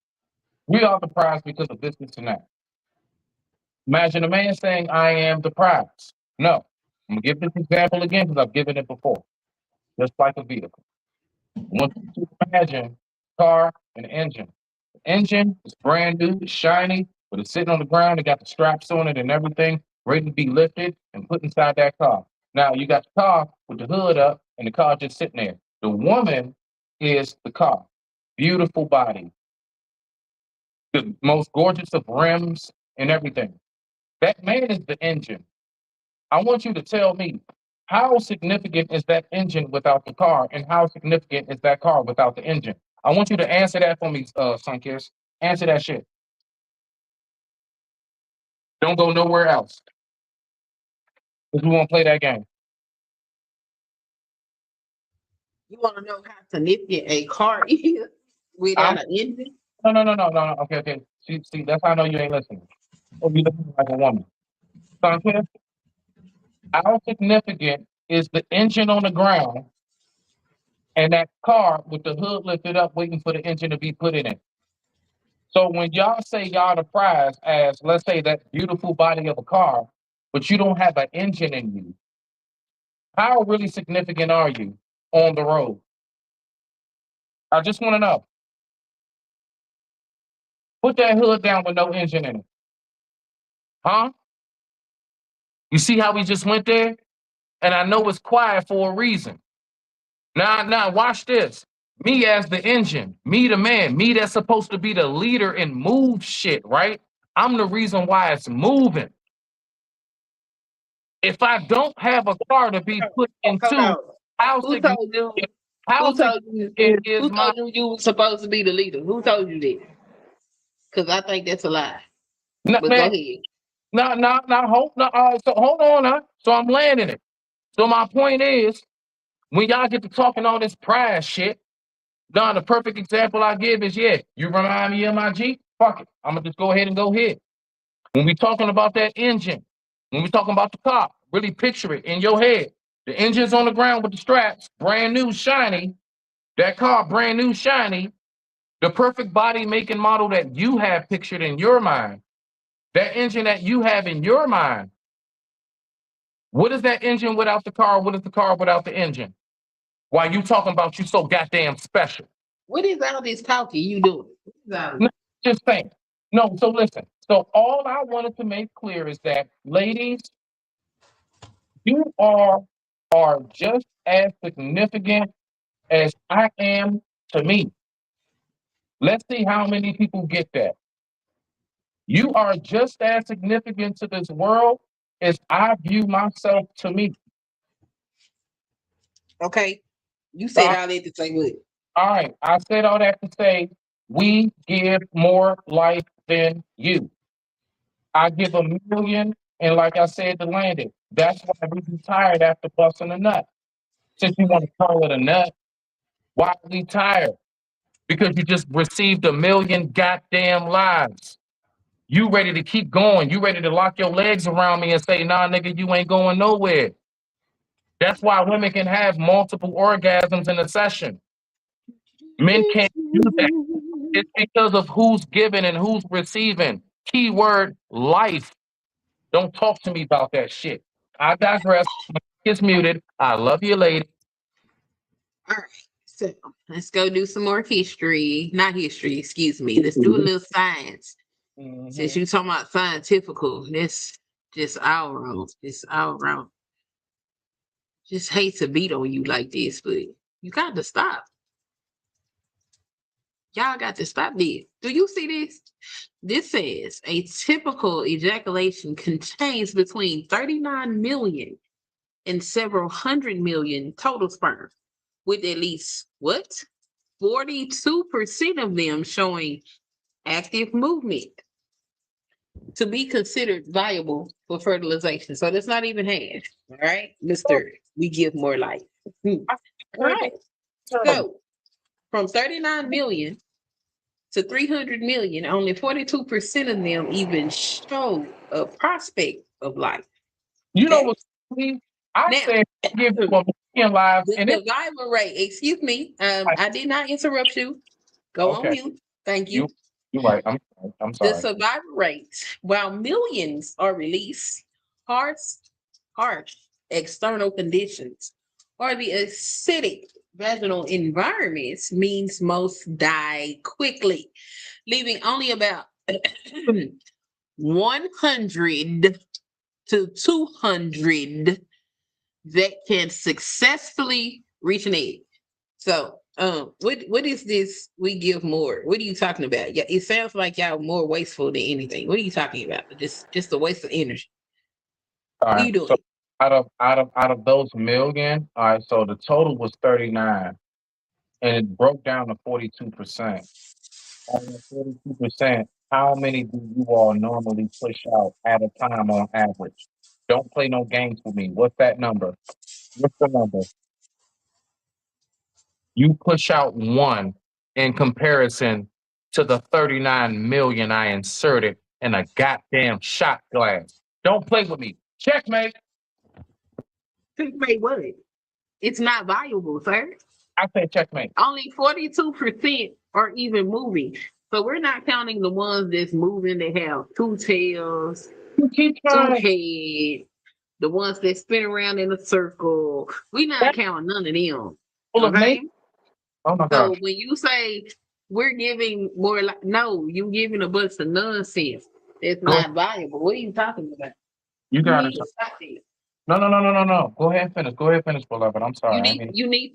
We are the prize because of this and that. Imagine a man saying, I am the prize. No. I'm gonna give this example again because I've given it before. Just like a vehicle. I want you to imagine a car and an engine. The engine is brand new, it's shiny, but it's sitting on the ground. It got the straps on it and everything, ready to be lifted and put inside that car. Now you got the car with the hood up and the car just sitting there. The woman is the car. Beautiful body, the most gorgeous of rims and everything. That man is the engine. I want you to tell me how significant is that engine without the car, and how significant is that car without the engine? I want you to answer that for me, Sunkiss. Answer that shit. Don't go nowhere else. Because we won't play that game. You want to know how significant a car is without an engine? No. Okay. See, that's how I know you ain't listening. Or you listening like a woman. Sunkiss, how significant is the engine on the ground and that car with the hood lifted up waiting for the engine to be put in it? So when y'all say y'all the prize as, let's say, that beautiful body of a car, but you don't have an engine in you, how really significant are you on the road? I just want to know. Put that hood down with no engine in it. Huh? You see how we just went there? And I know it's quiet for a reason. Now, watch this. Me as the engine, me the man, me that's supposed to be the leader and move shit, right? I'm the reason why it's moving. If I don't have a car to be put Hold into, on. how Who told you? significant, how Who told you? significant is Who my told you you were supposed to be the leader? Who told you that? Because I think that's a lie. But go man? ahead. So hold on now. So I'm landing it. So my point is, when y'all get to talking all this prize shit, Don, the perfect example I give is, yeah, you remind me of my Jeep. Fuck it, I'm gonna just go ahead and go ahead. When we talking about that engine, when we talking about the car, really picture it in your head. The engine's on the ground with the straps, brand new, shiny. That car, brand new, shiny. The perfect body, make, and model that you have pictured in your mind. That engine that you have in your mind. What is that engine without the car? What is the car without the engine? Why you talking about you so goddamn special? What is all this talking you doing? What is all this? No, just saying. No, so listen. So all I wanted to make clear is that, ladies, you are just as significant as I am to me. Let's see how many people get that. You are just as significant to this world as I view myself to me. Okay. You said Uh, all that to say what? all right, I said all that to say we give more life than you. I give a million, and like I said, to land it. That's why we retired after busting a nut. Since you want to call it a nut, why are we tired? Because you just received a million goddamn lives. You ready to keep going. You ready to lock your legs around me and say, nah, nigga, you ain't going nowhere. That's why women can have multiple orgasms in a session. Men can't do that. It's because of who's giving and who's receiving. Keyword life. Don't talk to me about that shit. I digress. It's muted. I love you, lady. All right. So let's go do some more history. Not history, excuse me. Let's do a little science. Since you talking about scientifical, this just our own. It's our own. Just hate to beat on you like this, but you got to stop. Y'all got to stop this. Do you see this? This says a typical ejaculation contains between 39 million and several hundred million total sperm, with at least what? 42% of them showing active movement to be considered viable for fertilization. So that's not even half. All right, Mr. We give more life. All right. So from 39 million to 300 million, only 42% of them even show a prospect of life. You know Okay? what's funny? I Now, said give you a million lives, the and it, survival rate, excuse me, I did not interrupt you. Go on okay, mute. Thank you you. you're right. I'm The sorry. survival rate, while millions are released, harsh external conditions or the acidic vaginal environments means most die quickly, leaving only about 100 to 200 that can successfully reach an egg. So, what is this? We give more. What are you talking about? Yeah, it sounds like y'all more wasteful than anything. What are you talking about? Just a waste of energy. All What are right. you So doing? out of those million, all right. So the total was 39, and it broke down to 42%. Out of that 42%, how many do you all normally push out at a time on average? Don't play no games with me. What's that number? What's the number? You push out one in comparison to the 39 million I inserted in a goddamn shot glass. Don't play with me. Checkmate. Wait, what? It's not viable, sir. I said checkmate. Only 42% are even moving. So we're not counting the ones that's moving that have two tails, You keep two trying. heads, the ones that spin around in a circle. We not That's counting none of them. full of nature. Okay? Oh my So gosh. when you say we're giving more, like, no, you giving a bunch of nonsense. It's Go ahead. not valuable. What are you talking about? You You got need it. to stop it. No. Go ahead and finish. Go ahead and finish, beloved. I'm sorry. I mean, You need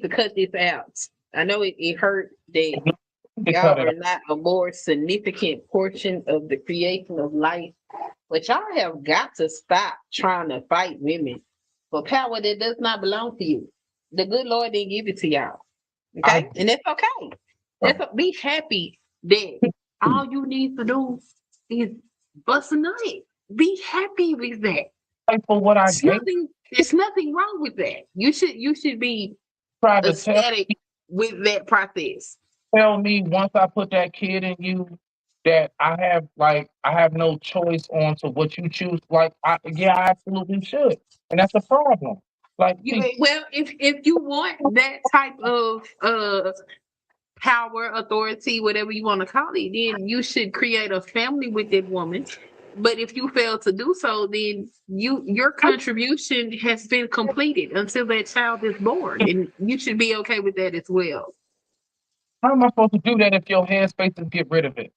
to cut this out. I know it hurt that to y'all cut it. are not a more significant portion of the creation of life, but y'all have got to stop trying to fight women for power that does not belong to you. The good Lord didn't give it to y'all. I Okay? And that's okay. Be happy that all you need to do is bust a nut. Be happy with that. fight for what I gave. There's nothing wrong with that. You should be Tried to ecstatic with that process. tell me once I put that kid in you that I have no choice on to what you choose. Yeah, I absolutely should. And that's the problem. Like see, Well, if you want that type of power, authority, whatever you want to call it, then you should create a family with that woman. But if you fail to do so, then your contribution has been completed until that child is born, and you should be okay with that as well. how am I supposed to do that if your headspace is get rid of it?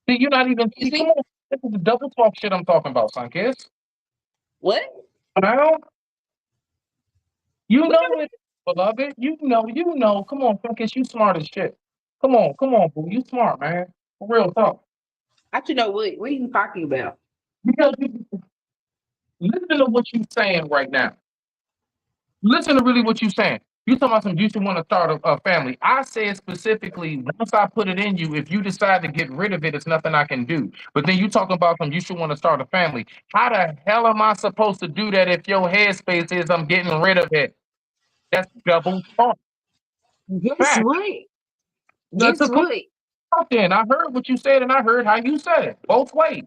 See, you're not even see, Excuse come me? on. This is the double talk shit I'm talking about, son kiss. What? Now you What know it, beloved. You know. Come on, son kiss, you smart as shit. Come on, boo. You smart, man. For real talk. I should know what are you talking about? Because listen to what you're saying right now. Listen to really what you're saying. You talking about some, you should want to start a family. I said specifically, once I put it in you, if you decide to get rid of it, it's nothing I can do. But then you talking about some, you should want to start a family. How the hell am I supposed to do that if your headspace is I'm getting rid of it? That's double talk. Guess Fact. what? That's Guess a put what? out there. And I heard what you said and I heard how you said it. Both ways.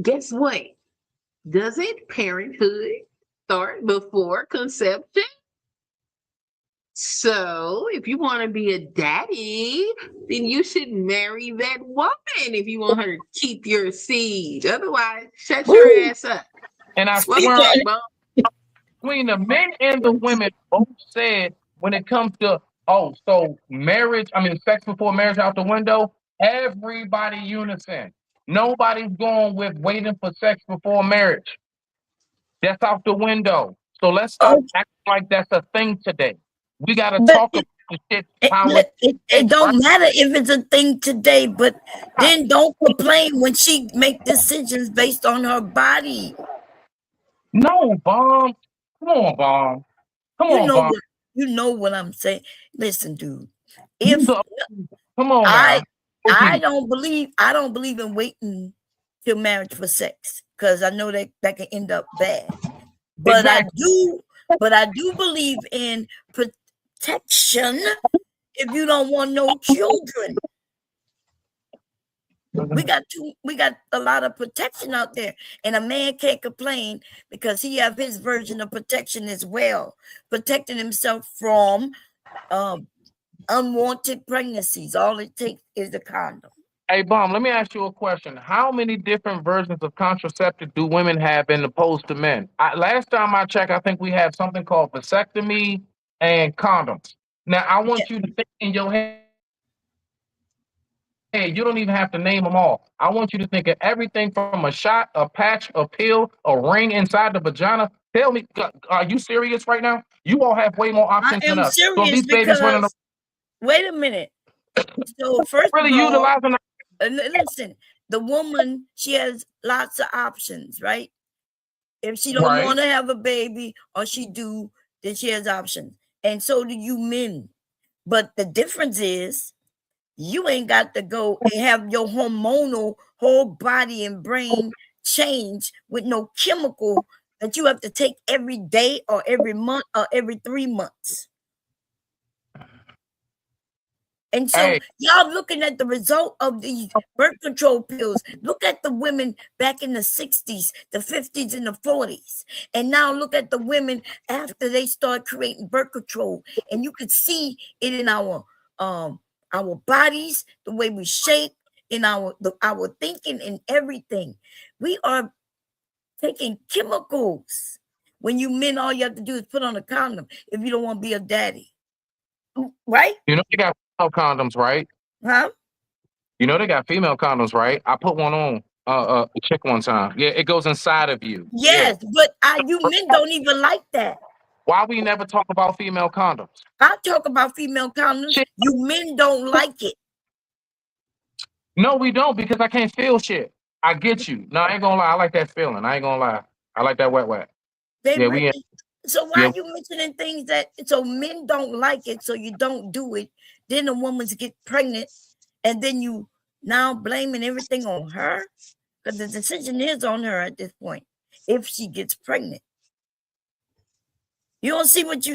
Guess what? Doesn't parenthood start before conception? So, if you want to be a daddy, then you should marry that woman if you want her to keep your seed. Otherwise, shut your Woo. ass up. And I What's swear wrong, Bo? between the men and the women both said when it comes to so marriage, I mean sex before marriage out the window, everybody unison. Nobody's going with waiting for sex before marriage. That's out the window. So let's stop Oh, acting like that's a thing today. We gotta but talk about the shit how it it is, right? don't matter if it's a thing today, but then don't complain when she make decisions based on her body. No, Bomb. Come on, Bomb. Come You on, know Bomb. what you know what I'm saying. Listen, dude. You If the- Come on I now. I don't believe in waiting till marriage for sex, because I know that can end up bad. But Exactly. I do believe in protection if you don't want no children. We got a lot of protection out there, and a man can't complain because he have his version of protection as well, protecting himself from unwanted pregnancies. All it takes is a condom. Hey, Bomb, let me ask you a question. How many different versions of contraceptive do women have in opposed to men? Last time I checked, I think we have something called vasectomy and condoms. Now, I Yeah, want you to think in your head, you don't even have to name them all. I want you to think of everything from a shot, a patch, a pill, a ring inside the vagina. Tell me, are you serious right now? You all have way more I options than am us. So if serious these babies running around, because wait a minute. So first of really all, utilizing listen, the woman, she has lots of options, right? If she don't right? want to have a baby or she do, then she has options. And so do you men. But the difference is you ain't got to go and have your hormonal whole body and brain change with no chemical that you have to take every day or every month or every 3 months. And so Hey, y'all looking at the result of these birth control pills. Look at the women back in the 60s, the 50s, and the 40s. And now look at the women after they start creating birth control. And you can see it in our bodies, the way we shape, in our thinking and everything. We are taking chemicals. When you men, all you have to do is put on a condom if you don't want to be a daddy. Right? you know they got female condoms, right? Huh? You know they got female condoms, right? I put one on a chick one time. Yeah, it goes inside of you. Yeah. Yes, but you men don't even like that. Why we never talk about female condoms? I talk about female condoms. Shit. You men don't like it. No, we don't because I can't feel shit. I get you. No, I ain't gonna lie. I like that feeling. I ain't gonna lie. I like that wet wet. They Yeah, we really. So why yeah. are you mentioning things that so men don't like it, so you don't do it? Then the woman's get pregnant, and then you now blaming everything on her, because the decision is on her at this point. If she gets pregnant, you don't see what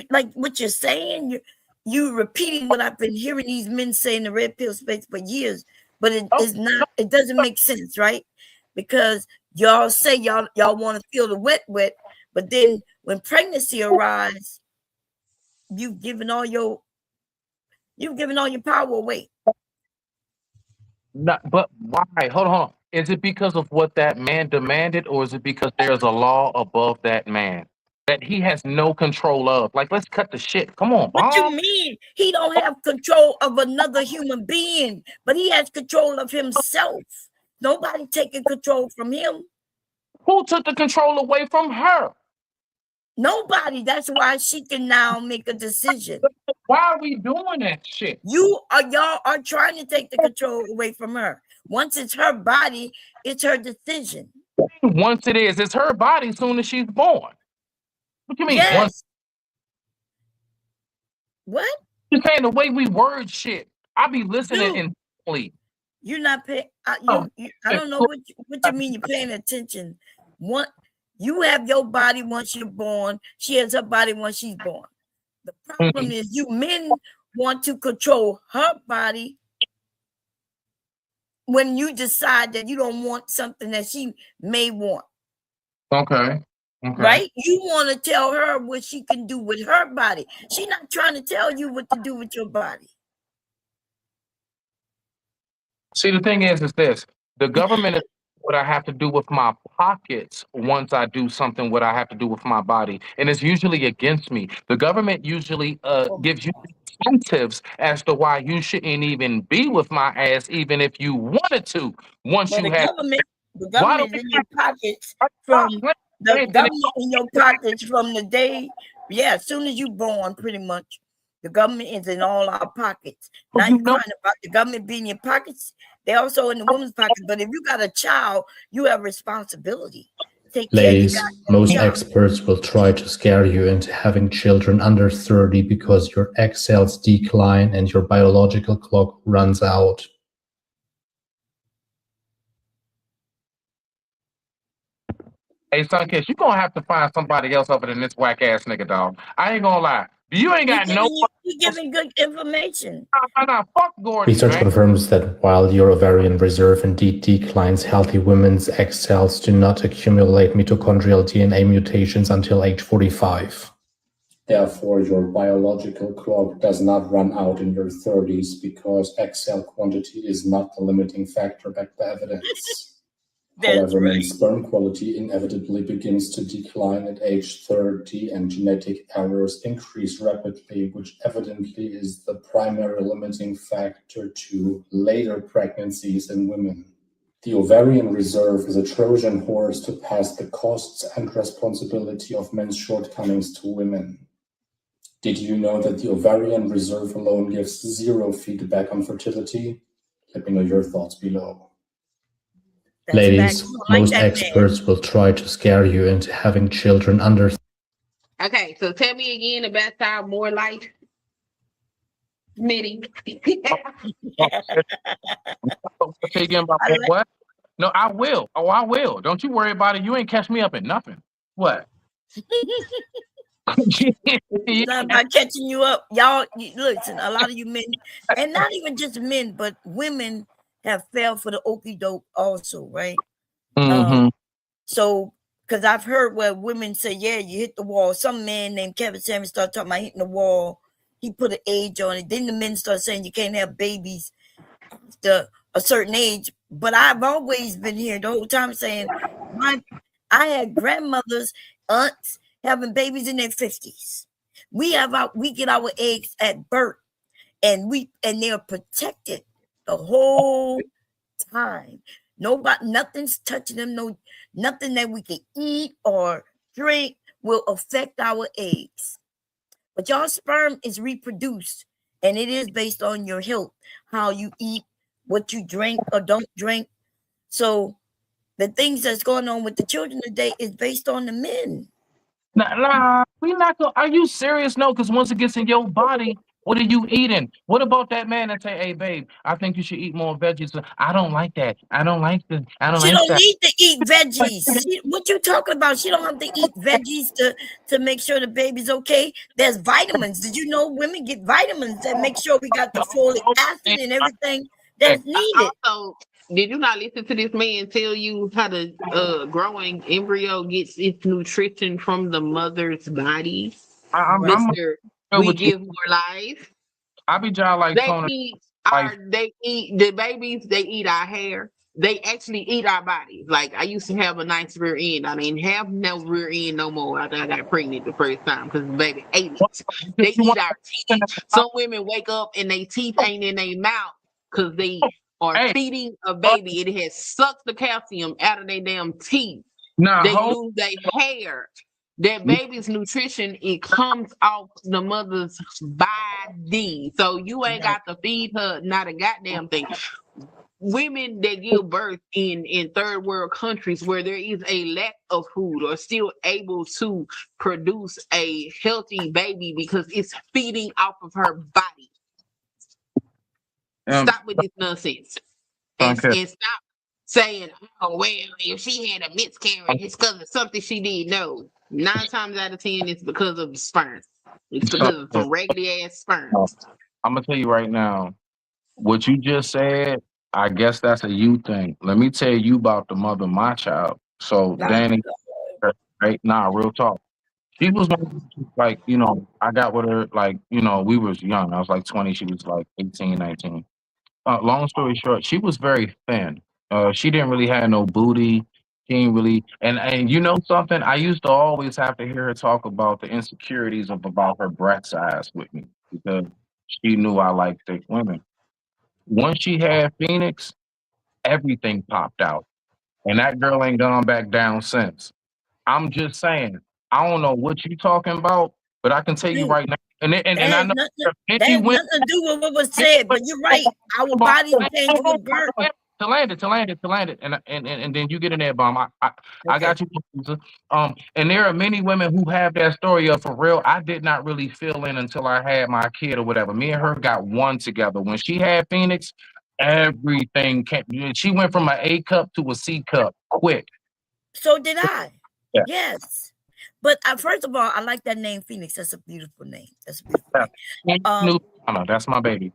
you're saying. You repeating what I've been hearing these men say in the red pill space for years, but it is not. It doesn't make sense, right? Because y'all say y'all want to feel the wet, but then when pregnancy arrives, you've given all your power away. Not, but why? Hold on. Is it because of what that man demanded, or is it because there's a law above that man that he has no control of? Like, let's cut the shit. Come on, What you Bomb. mean? He don't have control of another human being, but he has control of himself. Nobody taking control from him. Who took the control away from her? Nobody. That's why she can now make a decision. Why are we doing that shit? Y'all are trying to take the control away from her. Once it's her body, it's her decision. Once it is, it's her body soon as she's born. What you mean? Once Yes. What? You saying the way we word shit. I be listening Dude, intently. you're not paying. Oh, I don't know what you mean. You're paying attention. One, you have your body once you're born. She has her body once she's born. The problem mhm. is you men want to control her body when you decide that you don't want something that she may want. Okay. Right? You want to tell her what she can do with her body. She's not trying to tell you what to do with your body. See, the thing is this: the government is what I have to do with my pockets once I do something. What I have to do with my body, and it's usually against me. The government usually gives you incentives as to why you shouldn't even be with my ass, even if you wanted to. Once But you the have, why do government we is in your pockets stop? from the government in your pockets from the day, as soon as you born, pretty much. The government is in all our pockets. Now You you're know, crying about the government being in your pockets. They're also in the woman's pockets. But if you got a child, you have responsibility. Take care of your Ladies, goddamn most child. experts will try to scare you into having children under 30 because your egg cells decline and your biological clock runs out. hey, Sunkiss, you gonna have to find somebody else other than this whack ass nigga, dog. I ain't gonna lie. You ain't got no. You're giving good information. Nah, fuck Gordon, Research man. confirms that while your ovarian reserve indeed declines, healthy women's egg cells do not accumulate mitochondrial DNA mutations until age 45. Therefore, your biological clock does not run out in your 30s because egg cell quantity is not the limiting factor backed by evidence. However, men's sperm quality inevitably begins to decline at age 30 and genetic errors increase rapidly, which evidently is the primary limiting factor to later pregnancies in women. The ovarian reserve is a Trojan horse to pass the costs and responsibility of men's shortcomings to women. Did you know that the ovarian reserve alone gives zero feedback on fertility? Let me know your thoughts below. Ladies, most experts will try to scare you into having children under. Okay, so tell me again about our more life. Smitty. Say again about what? No, I will. Oh, I will. Don't you worry about it. You ain't catch me up in nothing. What? It's not about catching you up. Y'all, listen, a lot of you men, and not even just men, but women have fell for the okie doke also, right? Mm-hmm. So, because I've heard where women say, yeah, you hit the wall. Some man named Kevin Samuels started talking about hitting the wall. He put an age on it. Then the men start saying you can't have babies after a certain age. But I've always been here the whole time saying, I had grandmothers, aunts having babies in their 50s. We get our eggs at birth, and they're protected the whole time. Nothing's touching them. Nothing that we can eat or drink will affect our eggs. But your sperm is reproduced, and it is based on your health, how you eat, what you drink or don't drink. So the things that's going on with the children today is based on the men. Nah, we not gonna. Are you serious? No, because once it gets in your body, what are you eating? What about that man that say, "Hey, babe, I think you should eat more veggies." I don't like that. I don't like the. I don't She like don't that. need to eat veggies. What you talking about? She don't have to eat veggies to make sure the baby's okay. There's vitamins. Did you know women get vitamins that make sure we got the folic acid and everything that's needed? Also, did you not listen to this man tell you how the growing embryo gets its nutrition from the mother's body? I'm Mister, we with you. give more life. I be trying like They Tony. eat Life. they eat the babies, they eat our hair. They actually eat our bodies. Like I used to have a nice rear end. I didn't have no rear end no more after I got pregnant the first time because the baby ate it. They eat our teeth. Some women wake up and their teeth ain't in their mouth because they are feeding a baby. It has sucked the calcium out of their damn teeth. They lose their hair. That baby's nutrition, it comes off the mother's body. So you ain't got to feed her not a goddamn thing. women that give birth in third world countries where there is a lack of food are still able to produce a healthy baby because it's feeding off of her body. Stop with this nonsense and stop saying, "Oh well, if she had a miscarriage, it's because of something she did." No, 9 times out of 10, it's because of sperm. It's because of some raggedy ass sperm. I'm gonna tell you right now, what you just said, I guess that's a you thing. Let me tell you about the mother of my child. So Danny, right now, real talk. She was like, I got with her, like, we was young. I was like 20, she was like 18, 19. Long story short, she was very thin. She didn't really have no booty. She didn't really, and you know something? I used to always have to hear her talk about the insecurities about her breast size with me because she knew I liked thick women. Once she had Phoenix, everything popped out, and that girl ain't gone back down since. I'm just saying, I don't know what you talking about, but I can tell you right now, and I know that has nothing to do with what was said, but you're right. Our bodies change with birth. To land it, and then you get in there, bomb. I got you. And there are many women who have that story of for real. I did not really feel in until I had my kid or whatever. Me and her got one together. When she had Phoenix, everything came. She went from an A cup to a C cup quick. So did I. Yeah. Yes. But first of all, I like that name, Phoenix. That's a beautiful name. That's my baby.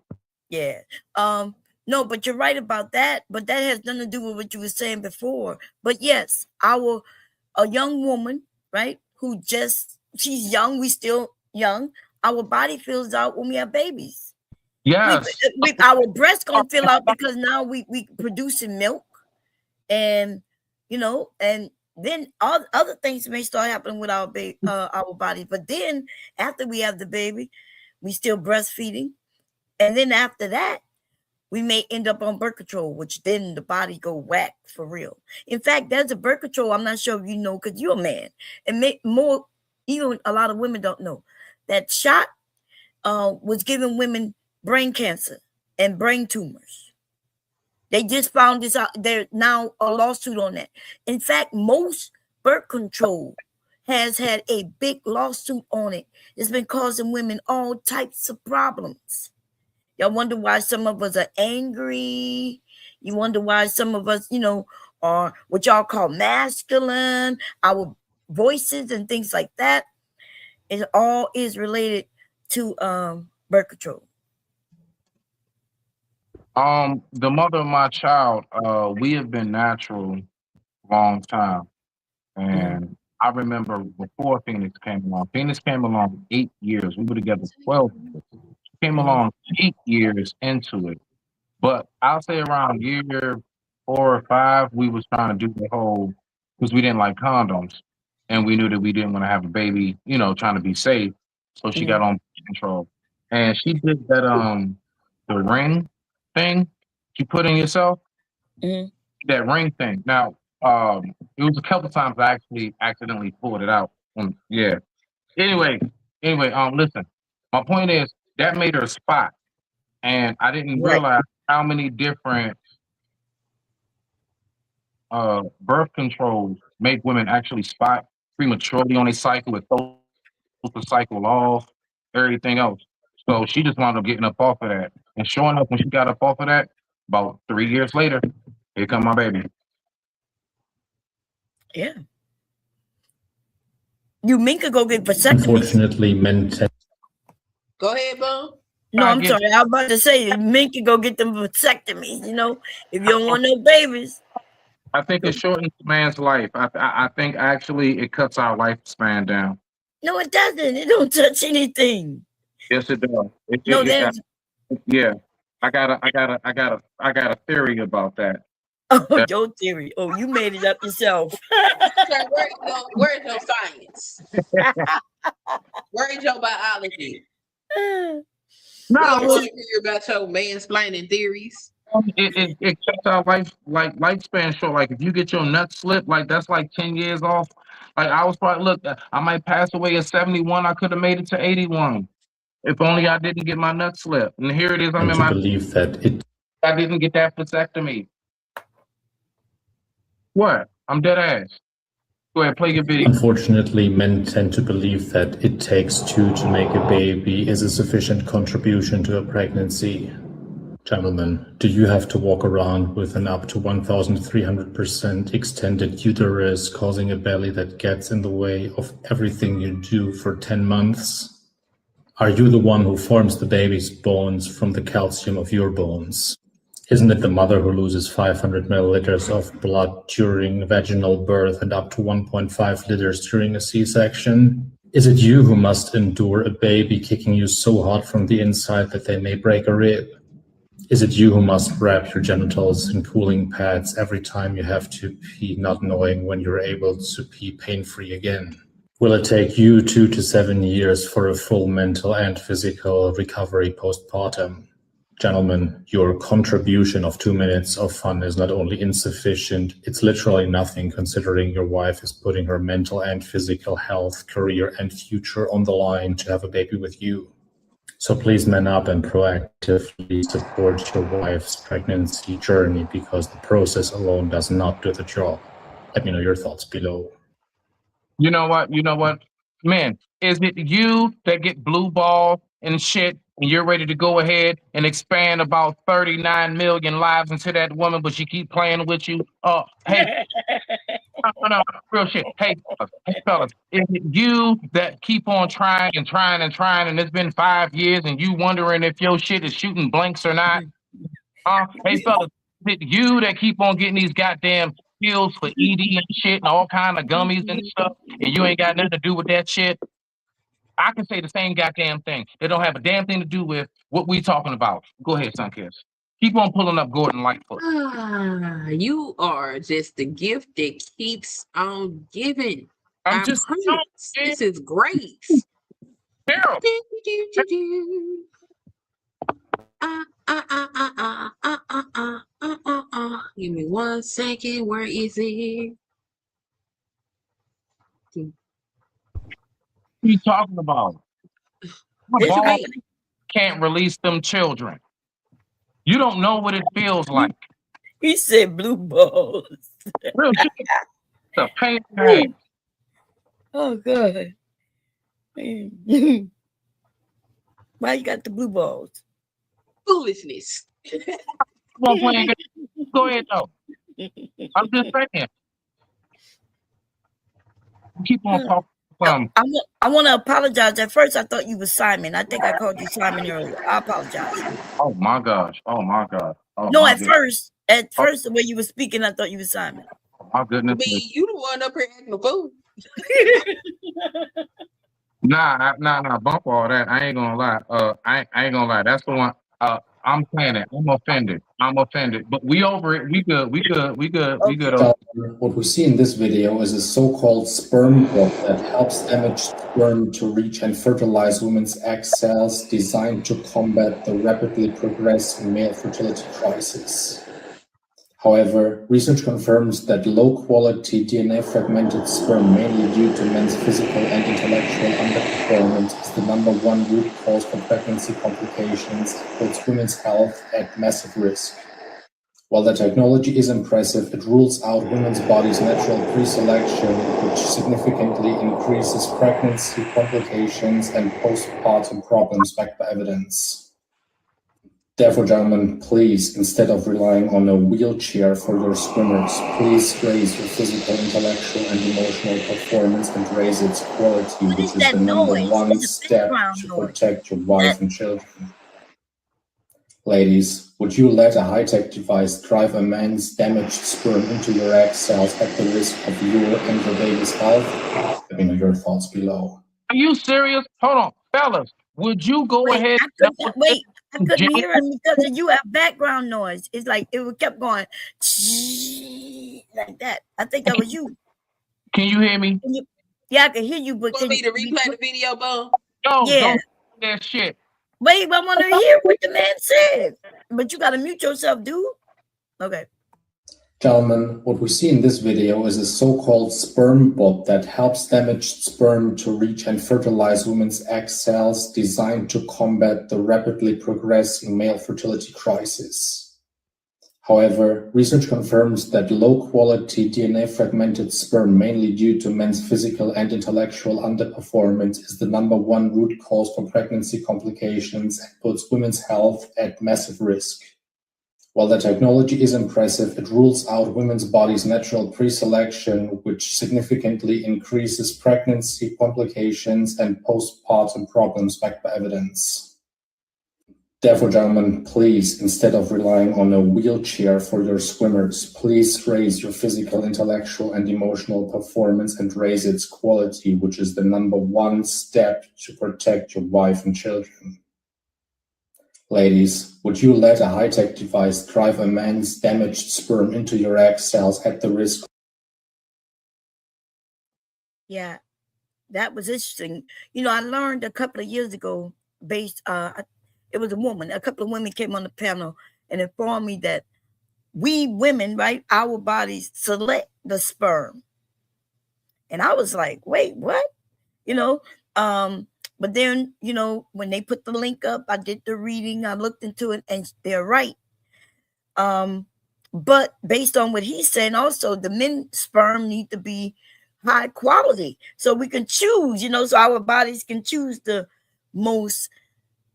Yeah. No, but you're right about that. But that has nothing to do with what you were saying before. But yes, a young woman, right? She's young. We still young. Our body fills out when we have babies. Yes. Our breasts gonna fill out because now we producing milk, and and then all other things may start happening with our body. But then after we have the baby, we still breastfeeding, and then after that, we may end up on birth control, which then the body go whack for real. In fact, there's a birth control. I'm not sure if you know because you're a man, and even a lot of women don't know that shot was giving women brain cancer and brain tumors. They just found this out. There's now a lawsuit on that. In fact, most birth control has had a big lawsuit on it. It's been causing women all types of problems. Y'all wonder why some of us are angry. You wonder why some of us, are what y'all call masculine. Our voices and things like that. It all is related to birth control. The mother of my child, we have been natural long time. And I remember before Phoenix came along. Phoenix came along 8 years. We were together 12 years. She came along 8 years into it. But I'll say around year 4 or 5, we was trying to do the whole, because we didn't like condoms. And we knew that we didn't want to have a baby, trying to be safe. So she got on birth control. And she did that, the ring thing you put in yourself. That ring thing. Now, it was a couple times I actually accidentally pulled it out. Yeah. Anyway, listen. My point is that made her spot. And I didn't realize how many different birth controls make women actually spot prematurely on a cycle. It throws the cycle off, everything else. So she just wound up getting up off of that. And sure enough, when she got up off of that, about 3 years later, here come my baby. Yeah. You mean could go get vasectomy. Unfortunately, men tend. Go ahead, Boom. No, I'm sorry. I was about to say men can go get them vasectomies, if you don't want no babies. I think it shortens a man's life. I think actually it cuts our lifespan down. No, it doesn't. It don't touch anything. Yes, it does. Yeah. I got a theory about that. Oh, your theory. Oh, you made it up yourself. Where's your science? Where's your biology? No, I want to hear about your mansplaining theories. It cuts our lifespan short. Like if you get your nuts slipped, like that's like 10 years off. Like I was probably I might pass away at 71. I could have made it to 81 if only I didn't get my nuts slipped. And here it is. I'm in my believe that it. I didn't get that vasectomy. What? I'm dead ass. Go ahead, play your video. Unfortunately, men tend to believe that it takes two to make a baby is a sufficient contribution to a pregnancy. Gentlemen, do you have to walk around with an up to 1,300% extended uterus causing a belly that gets in the way of everything you do for 10 months? Are you the one who forms the baby's bones from the calcium of your bones? Isn't it the mother who loses 500 milliliters of blood during vaginal birth and up to 1.5 liters during a C-section? Is it you who must endure a baby kicking you so hard from the inside that they may break a rib? Is it you who must wrap your genitals in cooling pads every time you have to pee, not knowing when you're able to pee pain-free again? Will it take you 2 to 7 years for a full mental and physical recovery postpartum? Gentlemen, your contribution of 2 minutes of fun is not only insufficient, it's literally nothing considering your wife is putting her mental and physical health, career, and future on the line to have a baby with you. So please man up and proactively support your wife's pregnancy journey because the process alone does not do the job. Let me know your thoughts below. You know what? You know what? Man, is it you that get blue ball and shit and you're ready to go ahead and expand about 39 million lives into that woman, but she keep playing with you? Hey, no, real shit. Hey, fellas, is it you that keep on trying and trying and trying and it's been 5 years and you wondering if your shit is shooting blanks or not? Hey, fellas, is it you that keep on getting these goddamn pills for ED and shit and all kind of gummies and stuff, and you ain't got nothing to do with that shit? I can say the same goddamn thing. They don't have a damn thing to do with what we talking about. Go ahead, Sunkiss. Keep on pulling up Gordon Lightfoot. You are just the gift that keeps on giving. I'm just Prince. This is great. Carol. Give me 1 second. Where is it? What are you talking about? My It's balls great. can't release them children. You don't know what it feels like. He said blue balls. Real shit. The pain in the ass. Oh, God. Why you got the blue balls? Foolishness. Come on, playing. Go ahead, though. I'm just saying. Keep on talking. I want to apologize. At first, I thought you was Simon. I think I called you Simon earlier. I apologize. Oh my gosh. Oh my God. Oh, No, my at goodness. first, the way you were speaking, I thought you was Simon. My goodness. You the one up here acting a fool. Nah. Bump all that. I ain't gonna lie. I ain't gonna lie. That's the one. I'm playing it. I'm offended. But we over it. We good. What we see in this video is a so-called sperm bot that helps damaged sperm to reach and fertilize women's egg cells, designed to combat the rapidly progressing male fertility crisis. However, research confirms that low-quality DNA-fragmented sperm, mainly due to men's physical and intellectual underperformance, is the #1 root cause for pregnancy complications and puts women's health at massive risk. While the technology is impressive, it rules out women's bodies' natural pre-selection, which significantly increases pregnancy complications and postpartum problems backed by evidence. Therefore, gentlemen, please, instead of relying on a wheelchair for your swimmers, please raise your physical, intellectual, and emotional performance and raise its quality, which is the #1 step to protect your wife and children. Ladies, would you let a high-tech device drive a man's damaged sperm into your egg cells at the risk of your and your baby's health? Let me know your thoughts below. Are you serious? Hold on, fellas. Would you go ahead? I couldn't hear him because you have background noise. It's like it kept going like that. I think that was you. Can you hear me? Yeah, I can hear you. But Want me to replay the video, Bum? No, Yeah. don't do that shit. Wait, I want to hear what the man said. But you got to mute yourself, dude. Okay. Gentlemen, what we see in this video is a so-called sperm bot that helps damaged sperm to reach and fertilize women's egg cells, designed to combat the rapidly progressing male fertility crisis. However, research confirms that low-quality DNA-fragmented sperm, mainly due to men's physical and intellectual underperformance, is the #1 root cause for pregnancy complications and puts women's health at massive risk. While the technology is impressive, it rules out women's bodies' natural pre-selection, which significantly increases pregnancy complications and postpartum problems backed by evidence. Therefore, gentlemen, please, instead of relying on a wheelchair for your swimmers, please raise your physical, intellectual, and emotional performance and raise its quality, which is the #1 step to protect your wife and children. Ladies, would you let a high-tech device drive a man's damaged sperm into your egg cells at the risk? Yeah, that was interesting. You know, I learned a couple of years ago, it was a woman, a couple of women came on the panel and informed me that we women, right, our bodies select the sperm. And I was like, wait, what? You know, but then, you know, when they put the link up, I did the reading, I looked into it, and they're right. But based on what he's saying, also the men's sperm need to be high quality, so we can choose, you know, so our bodies can choose the most,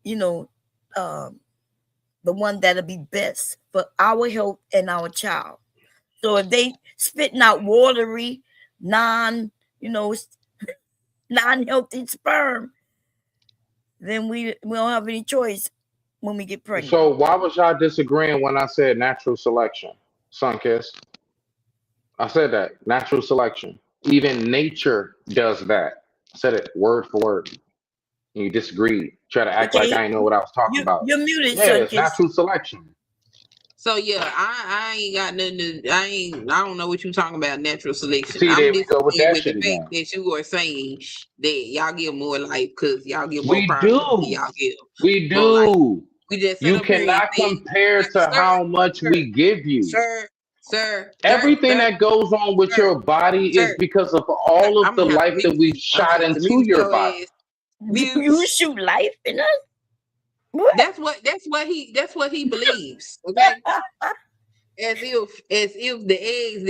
you know, the one that'll be best for our health and our child. So if they spitting out watery, non-healthy sperm, then we don't have any choice when we get pregnant. So why was y'all disagreeing when I said natural selection, Sunkiss? I said that natural selection. Even nature does that. I said it word for word. And you disagreed. Try to act like I didn't know what I was talking about. You're muted, Yeah, it's Sunkiss. natural selection. So yeah, I ain't got nothing to. I don't know what you talking about. Natural selection. See, I'm there we go with that with shit the again. fact that you are saying that y'all give more life because y'all give more We priority. do. Y'all give We more life. do. We just sit You up here and cannot say, compare to sir, how much sir, we give you. Sir, Everything that goes on with your body is sir. because of all of I'm the gonna have to life that mute we've you. shot into your body. You shoot life in us? What? That's what he believes. Okay. As if the eggs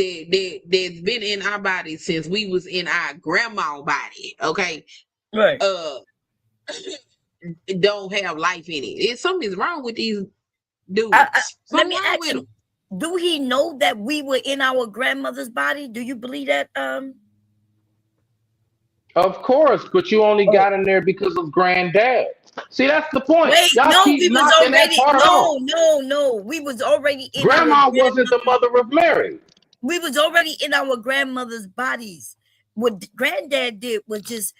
that's been in our body since we was in our grandma body, okay, Right. don't have life in it. Something's wrong with these dudes. Let me Something wrong ask with him. them. Do he know that we were in our grandmother's body? Do you believe that? Of course, but you only got in there because of granddad. See, that's the point. Wait, Y'all no, keep we was knocking that already part off. no. We was already in Grandma wasn't the mother of Mary. We was already in our grandmother's bodies. What granddad did was just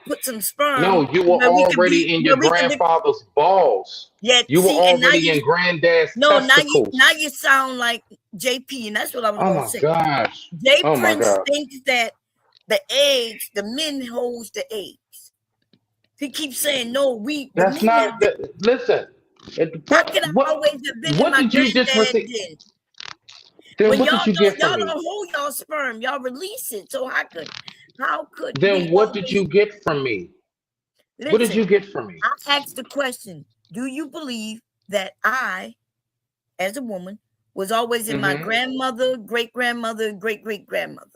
put some sperm. No, you were already in your grandfather's balls. Yeah, you were already in granddad's testicles. Now you sound like JP, and that's what I was going to say. Oh my gosh. Jay Oh my Prince God. thinks that the eggs, the men holds the eggs. He keeps saying, no, That's not, listen. How can I always have been in my granddad then? Then when what y'all did you get from me? Y'all don't hold y'all sperm, y'all release it. So how could then what did you get from me? Listen, what did you get from me? I asked the question, do you believe that I, as a woman, was always in my grandmother, great-grandmother, great-great-grandmother?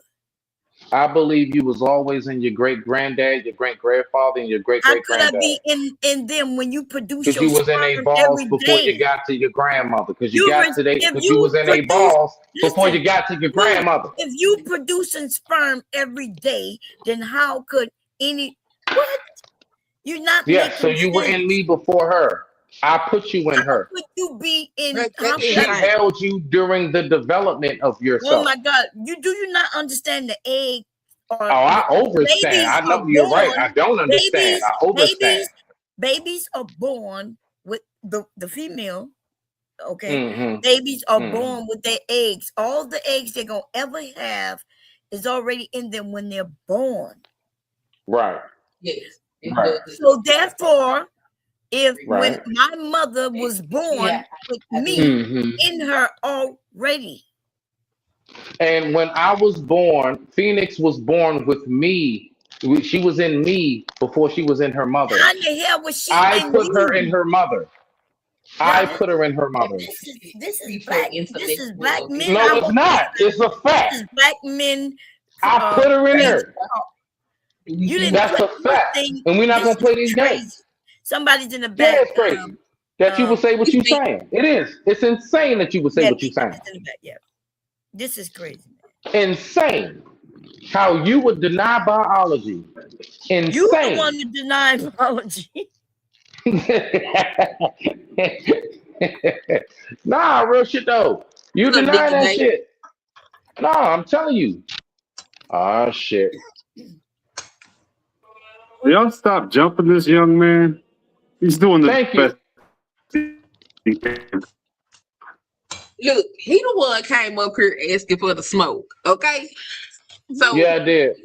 I believe you was always in your great-granddad, your great-grandfather, and your great-great-granddad. How could I be in them when you produce your you was in a balls before you got to your grandmother. Because you was in a balls before you got to your grandmother. If you producing sperm every day, then how could what? You're not making so you were in me before her. I put you in her. How could you be in? She held you during the development of yourself. Oh my God! Do you not understand the egg? I understand. I know you're right. I don't understand. I understand. Babies are born with the female. Okay, babies are born with their eggs. All the eggs they're gonna ever have is already in them when they're born. Right. Yes. Right. So therefore, when my mother was born with me in her already. And when I was born, Phoenix was born with me. She was in me before she was in her mother. How the hell was she? I put her in her mother. I Now, put her in her mother. this He's is so black. This is black intellectual. men. No, I it's hope not. It's a this fact. is black men. I put her in crazy there. talk. We You see didn't That's put a fact. anything. And we're not This gonna play is these crazy. games. Somebody's in the Yeah, back. it's crazy that you would say what You you're think? saying. It is. It's insane that you would say Yeah, what you're saying. it's in the back. Yeah, this is crazy. Insane. How you would deny biology. You the one Insane. who denied apology. Nah, real shit though. You What's up, deny Dicky that Day? shit. Nah, I'm telling you. Ah, shit. Will y'all stop jumping this young man? He's doing the Thank you. best he can. Look, he the one came up here asking for the smoke. Okay, so Yeah, I did.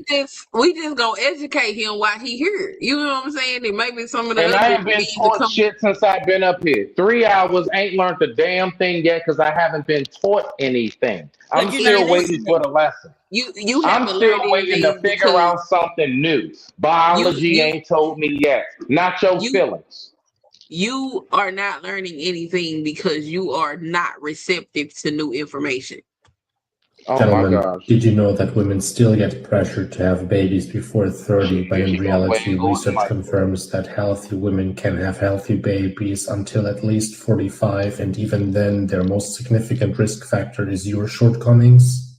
we just gonna educate him while he here. You know what I'm saying? And maybe some of the And other I ain't men been to taught come. shit since I've been up here. 3 hours, ain't learned a damn thing yet because I haven't been taught anything. I'm But you're not still waiting for listening. the lesson. You I'm haven't still learned waiting to anything figure because out something new. you Biology you ain't told me yet. Not your you feelings. you are not learning anything because you are not receptive to new information. Oh my Gentlemen, gosh. did you know that women still get pressured to have babies before 30, but Here in she go, way reality, golden research Michael. confirms that healthy women can have healthy babies until at least 45, and even then, their most significant risk factor is your shortcomings?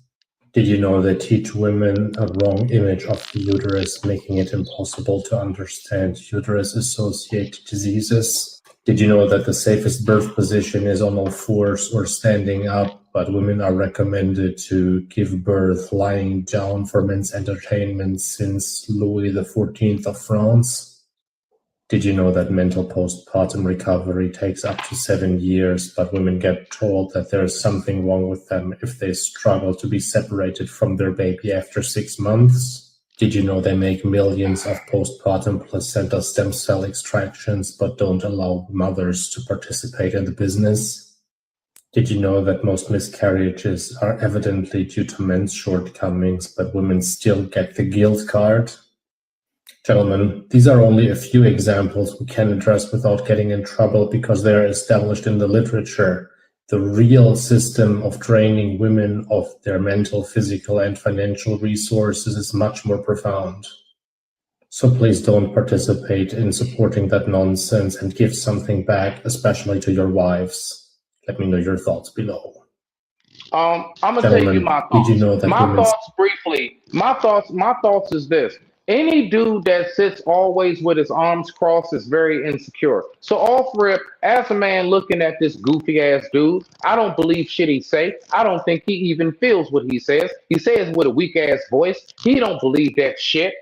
Did you know they teach women a wrong image of the uterus, making it impossible to understand uterus-associated diseases? Did you know that the safest birth position is on all fours or standing up, but women are recommended to give birth lying down for men's entertainment since Louis XIV of France? Did you know that mental postpartum recovery takes up to 7 years, but women get told that there is something wrong with them if they struggle to be separated from their baby after 6 months? Did you know they make millions of postpartum placenta stem cell extractions but don't allow mothers to participate in the business? Did you know that most miscarriages are evidently due to men's shortcomings, but women still get the guilt card? Gentlemen, these are only a few examples we can address without getting in trouble because they are established in the literature. The real system of draining women of their mental, physical, and financial resources is much more profound. So please don't participate in supporting that nonsense and give something back, especially to your wives. Let me know your thoughts below. I'm gonna tell you Gentlemen, my did you thoughts. know that My women's thoughts briefly. My thoughts is this. Any dude that sits always with his arms crossed is very insecure. So off rip, as a man looking at this goofy ass dude, I don't believe shit he say. I don't think he even feels what he says. He says with a weak ass voice. He don't believe that shit.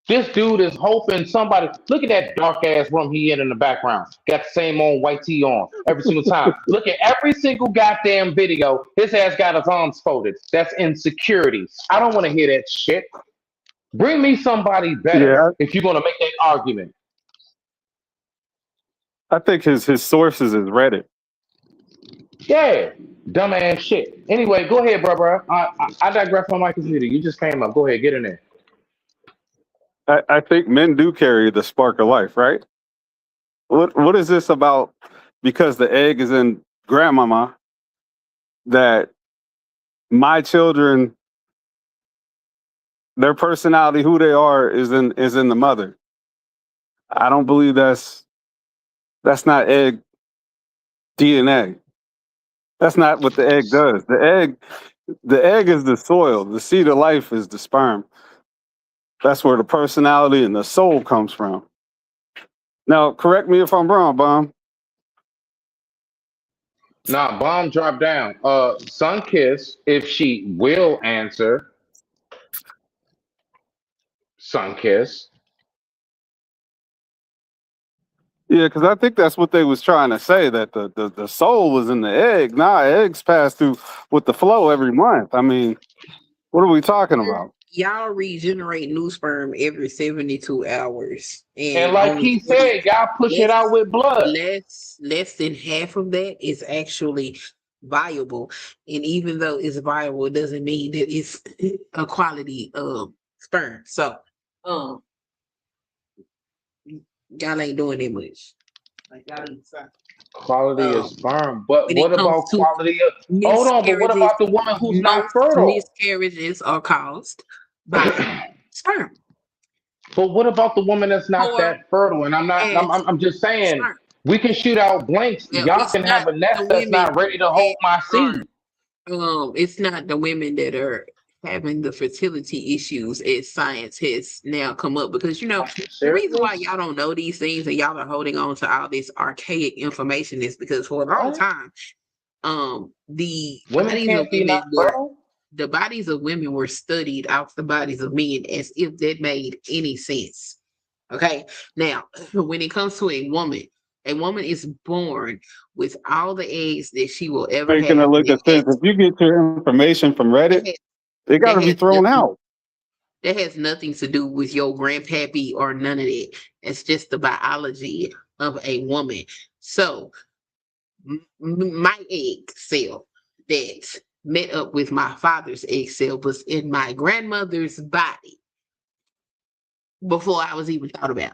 This dude is hoping somebody look at that dark ass room he in the background. Got the same old white tee on every single time. Look at every single goddamn video. His ass got his arms folded. That's insecurity. I don't want to hear that shit. Bring me somebody better Yeah, if you're gonna make that argument. I think his sources is Reddit. Yeah, dumbass shit. Anyway, go ahead, bro. I digress on my computer. You just came up. Go ahead, get in there. I think men do carry the spark of life, right? What is this about? Because the egg is in grandmama, that my children, their personality, who they are, is in the mother. I don't believe that's not egg DNA. That's not what the egg does. The egg is the soil. The seed of life is the sperm. That's where the personality and the soul comes from. Now, correct me if I'm wrong, Bomb. Nah, bomb drop down. Sun Kiss, if she will answer, Sun Kiss. Yeah, because I think that's what they was trying to say, that the soul was in the egg. Nah, eggs pass through with the flow every month. I mean, what are we talking about? Y'all regenerate new sperm every 72 hours, And and like only he said, y'all push it out less with blood. less than half of that is actually viable. And even though it's viable, it doesn't mean that it's a quality sperm. So um y'all ain't doing that much. Like y'all need to stop. Quality of Um, sperm, but when what it comes about to quality of? Hold on, but what miscarriages, about the woman who's not most fertile? miscarriages are caused by sperm. But what about the woman that's not Poor that fertile? And I'm not. ass I'm just saying sperm. we can shoot out blanks. Well, Y'all it's can not have a the nest that's women not ready to that hold my are seed. it's not the women that are having the fertility issues as science has now come up, because Are you the reason why serious? y'all don't know these things and y'all are holding on to all this archaic information is because for a long What? time the Women bodies of can't be women not fertile? were studied off the bodies of men as if that made any sense. Okay. Now, when it comes to a woman is born with all the eggs that she will ever Making a have. look of sense. If you get your information from That Reddit, has, it got that to be has thrown nothing out. that has nothing to do with your grandpappy or none of that. It's just the biology of a woman. So my egg cell that met up with my father's egg cell was in my grandmother's body before I was even thought about.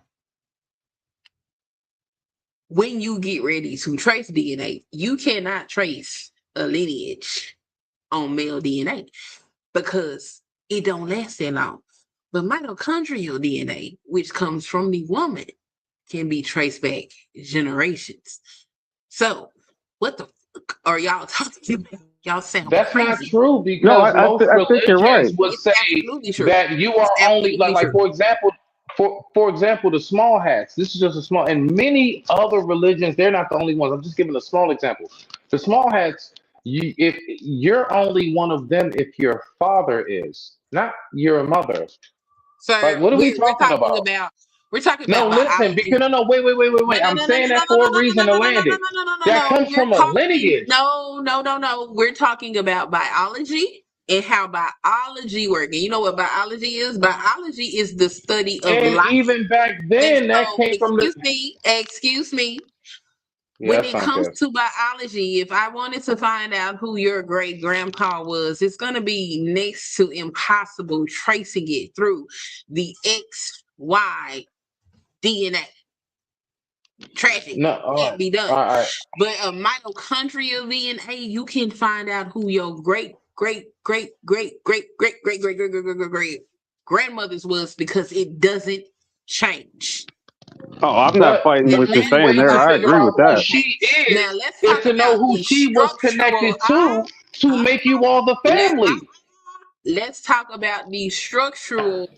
When you get ready to trace DNA, you cannot trace a lineage on male DNA because it don't last that long. But mitochondrial DNA, which comes from the woman, can be traced back generations. So, what the fuck are y'all talking about? Y'all sound That's not crazy. true No, because most I think you're right. religions would It's say absolutely true. that you It's are only absolutely like true. for example, for example, the small hats. This is just a small, and many other religions. They're not the only ones. I'm just giving a small example. The small hats. You, if you're only one of them, if your father is not your mother. Like, Sir, what are we we're talking talking about? about No, listen, because biology. no, wait. No, no, I'm no, no, saying no, no, that no, no, for a no, reason no, to no, no, no, land no, it. no, no, no, no, That no. comes We're from a talking lineage. no. We're talking about biology and how biology works. And you know what biology is? Biology is the study of And life. even back And then, that so, came from the. excuse me, Yeah, when that's it not comes good. to biology, if I wanted to find out who your great grandpa was, it's going to be next to impossible tracing it through the XY DNA. Tragic. No, all Can't right, be done. all right. But a mitochondrial DNA, you can find out who your great grandmother's was because it doesn't change. Oh, I'm not But fighting the And what you're only let's saying way there. to talk I figure agree out with who that. she now let's is talk to know about who the she was structural connected to uh, make you all the let, family. let's talk about the structural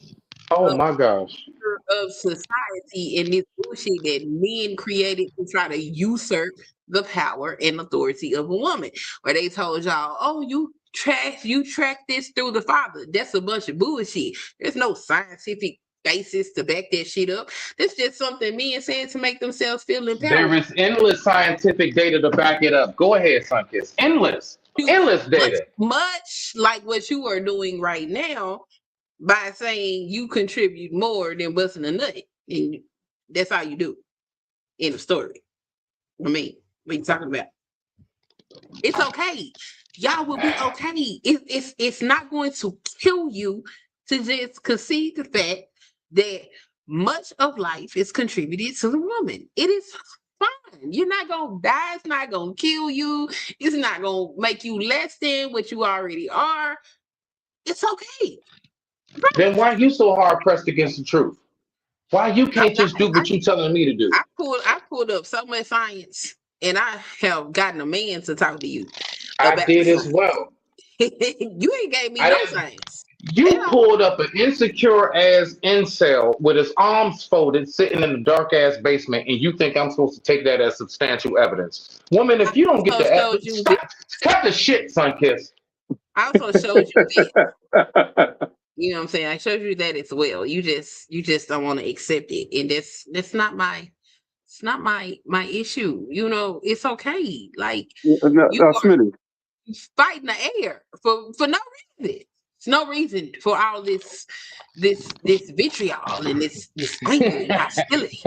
Oh uh, my gosh. of society and this bullshit that men created to try to usurp the power and authority of a woman. Where they told y'all, oh, you track this through the father. That's a bunch of bullshit. There's no scientific basis to back that shit up. That's just something men said to make themselves feel There empowered. is endless scientific data to back it up. Go ahead, Sunkiss. Endless. You Endless much data. much like what you are doing right now by saying you contribute more than busting a nut. And that's how you do it in a story. I mean, what you talking about? It's okay. Y'all will be okay. It's not going to kill you to just concede the fact that much of life is contributed to the woman. It is fine. You're not gonna die. It's not gonna kill you. It's not gonna make you less than what you already are. It's okay. I Then promise. why you so hard pressed against the truth? Why you I'm can't not. just do what you telling me to do? I pulled up so much science, and I have gotten a man to talk to you I about the did as science. well. You ain't gave me I no didn't. science at You all. pulled up an insecure ass incel with his arms folded, sitting in the dark ass basement, and you think I'm supposed to take that as substantial evidence? Woman, I if you don't get also the showed evidence, you this. cut the shit, Sunkiss. I also showed you that. You know what I'm saying? I showed you that as well. You just don't want to accept it, and that's not my. It's not my issue. You know, it's okay. Like No, you no, are Smitty. fighting the air for no reason. It's no reason for all this vitriol and this anger and hostility.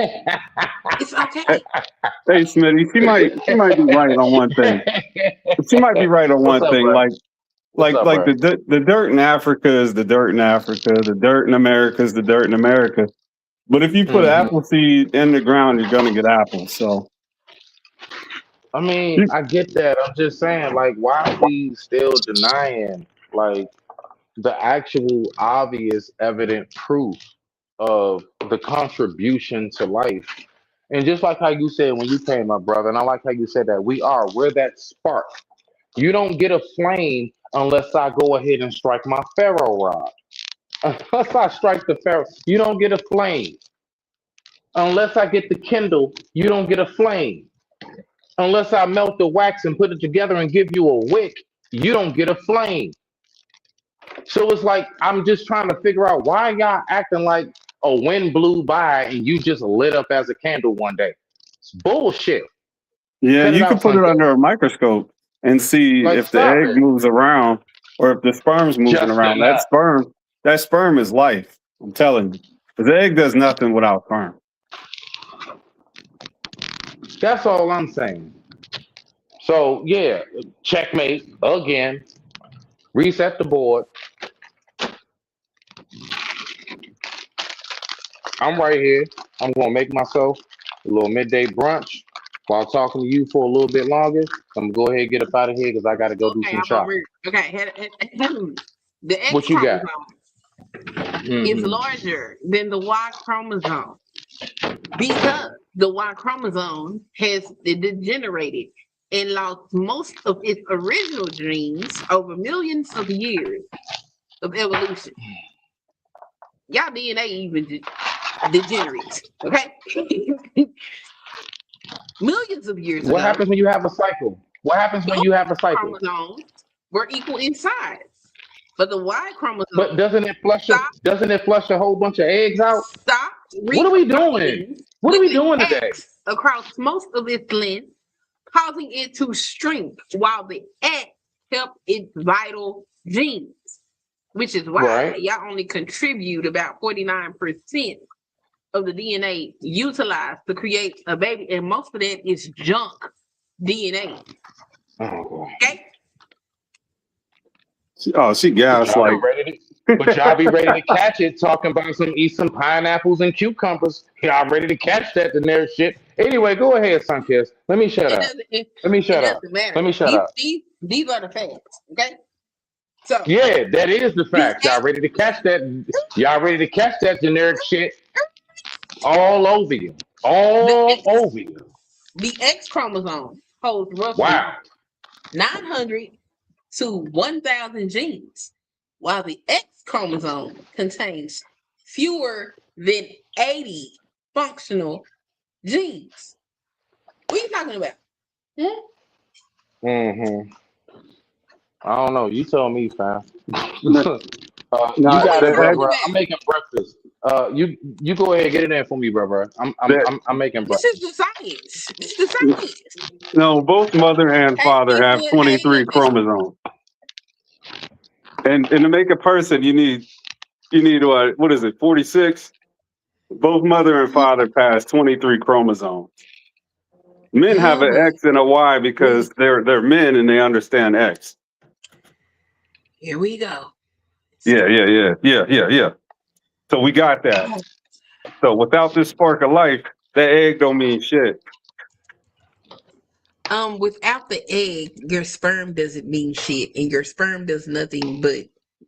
It's Hey, okay. hey, Smitty. She might be right on one thing. She might be right on What's one up, thing. bro? What's up, Like bro? the dirt in Africa is the dirt in Africa. The dirt in America is the dirt in America. But if you put Hmm. apple seed in the ground, you're gonna get apples. So I mean, I get that. I'm just saying, like, why are we still denying, like, the actual obvious evident proof of the contribution to life? And just like how you said when you came up, brother, and I like how you said that we're that spark. You don't get a flame unless I go ahead and strike my ferro rod. Unless I strike the ferro, you don't get a flame. Unless I get the kindle, you don't get a flame. Unless I melt the wax and put it together and give you a wick, you don't get a flame. So it's like I'm just trying to figure out why y'all acting like a wind blew by and you just lit up as a candle one day. It's bullshit. Yeah, Cut it you out, could put son. it under a microscope and see Like, if the stop egg it. moves around or if the sperm's moving Just around. enough. That sperm is life. I'm telling you. The egg does nothing without sperm. That's all I'm saying. So yeah, checkmate again. Reset the board. I'm right here. I'm gonna make myself a little midday brunch while talking to you for a little bit longer. I'm gonna go ahead and get up out of here because I gotta go do Okay, some I'm on shopping. mute. Okay, the X What you got? chromosome is Hmm. larger than the Y chromosome because the Y chromosome has degenerated and lost most of its original genes over millions of years of evolution. Y'all DNA even degenerates, okay? Millions of years What ago, happens when you have a cycle? What happens when both you have a cycle? chromosomes were equal in size, but the Y But chromosome doesn't it flush stopped a whole bunch of eggs out? stopped What are we doing? reproducing What are with we the doing today? X across most of its length, causing it to shrink while the X kept its vital genes, which is why Right. y'all only contribute about 49% of the DNA utilized to create a baby, and most of that is junk DNA. Oh, Okay? She but y'all be gaslight. ready but y'all be ready to catch it talking about eat some pineapples and cucumbers. Y'all ready to catch that the nerd shit. Anyway, go ahead, Sunkiss. Let me shut It up. doesn't it, Let me it shut up. doesn't matter. Let me shut These, up. these these are the facts. Okay? So Yeah, that is the the fact. Y'all X ready to catch that? Y'all ready to catch that generic shit all over you. the All X over you. the X chromosome holds roughly Wow. 900 to 1,000 genes, while the X chromosome contains fewer than 80 functional genes. What are you talking about? Hmm? Mm-hmm. I don't know. You told me, fam. No, You What are got you it, bro, talking bro. I'm about? making breakfast. You go ahead, get it in for me, bro, bro. I'm making This is breakfast. the science. This is the science. no, both mother and Hey, father have Bigfoot. Hey, 23 little Bigfoot. chromosomes. And to make a person, you need what is it, 46? Both mother and father pass 23 chromosomes. Men have Yeah, an but X and a Y because they're men and they understand X. here we go. Yeah. So we got that. So without this spark of life, that egg don't mean shit. Without the egg, your sperm doesn't mean shit, and your sperm does nothing but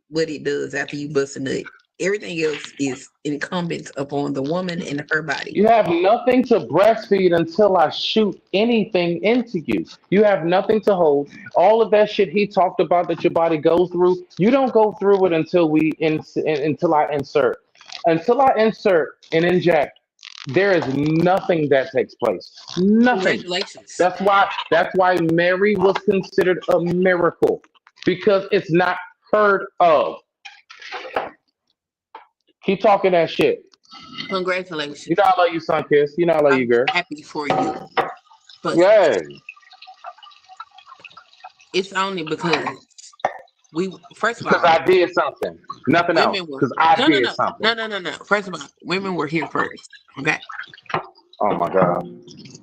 what it does after you bust a nut. Everything else is incumbent upon the woman and her body. You have nothing to breastfeed until I shoot anything into you. You have nothing to hold. All of that shit he talked about that your body goes through, you don't go through it until until I insert. Until I insert and inject, there is nothing that takes place. Nothing. Congratulations. That's why Mary was considered a miracle because it's not heard of. Keep talking that shit. You Congratulations. know I love you, son, kiss. You know I love you, I'm girl. happy for you. But Yeah. it's only because we first of Because all, I did something. Nothing else. women were Because I no no did no something. no no no no. First of all, women were here first. Okay. Oh my God.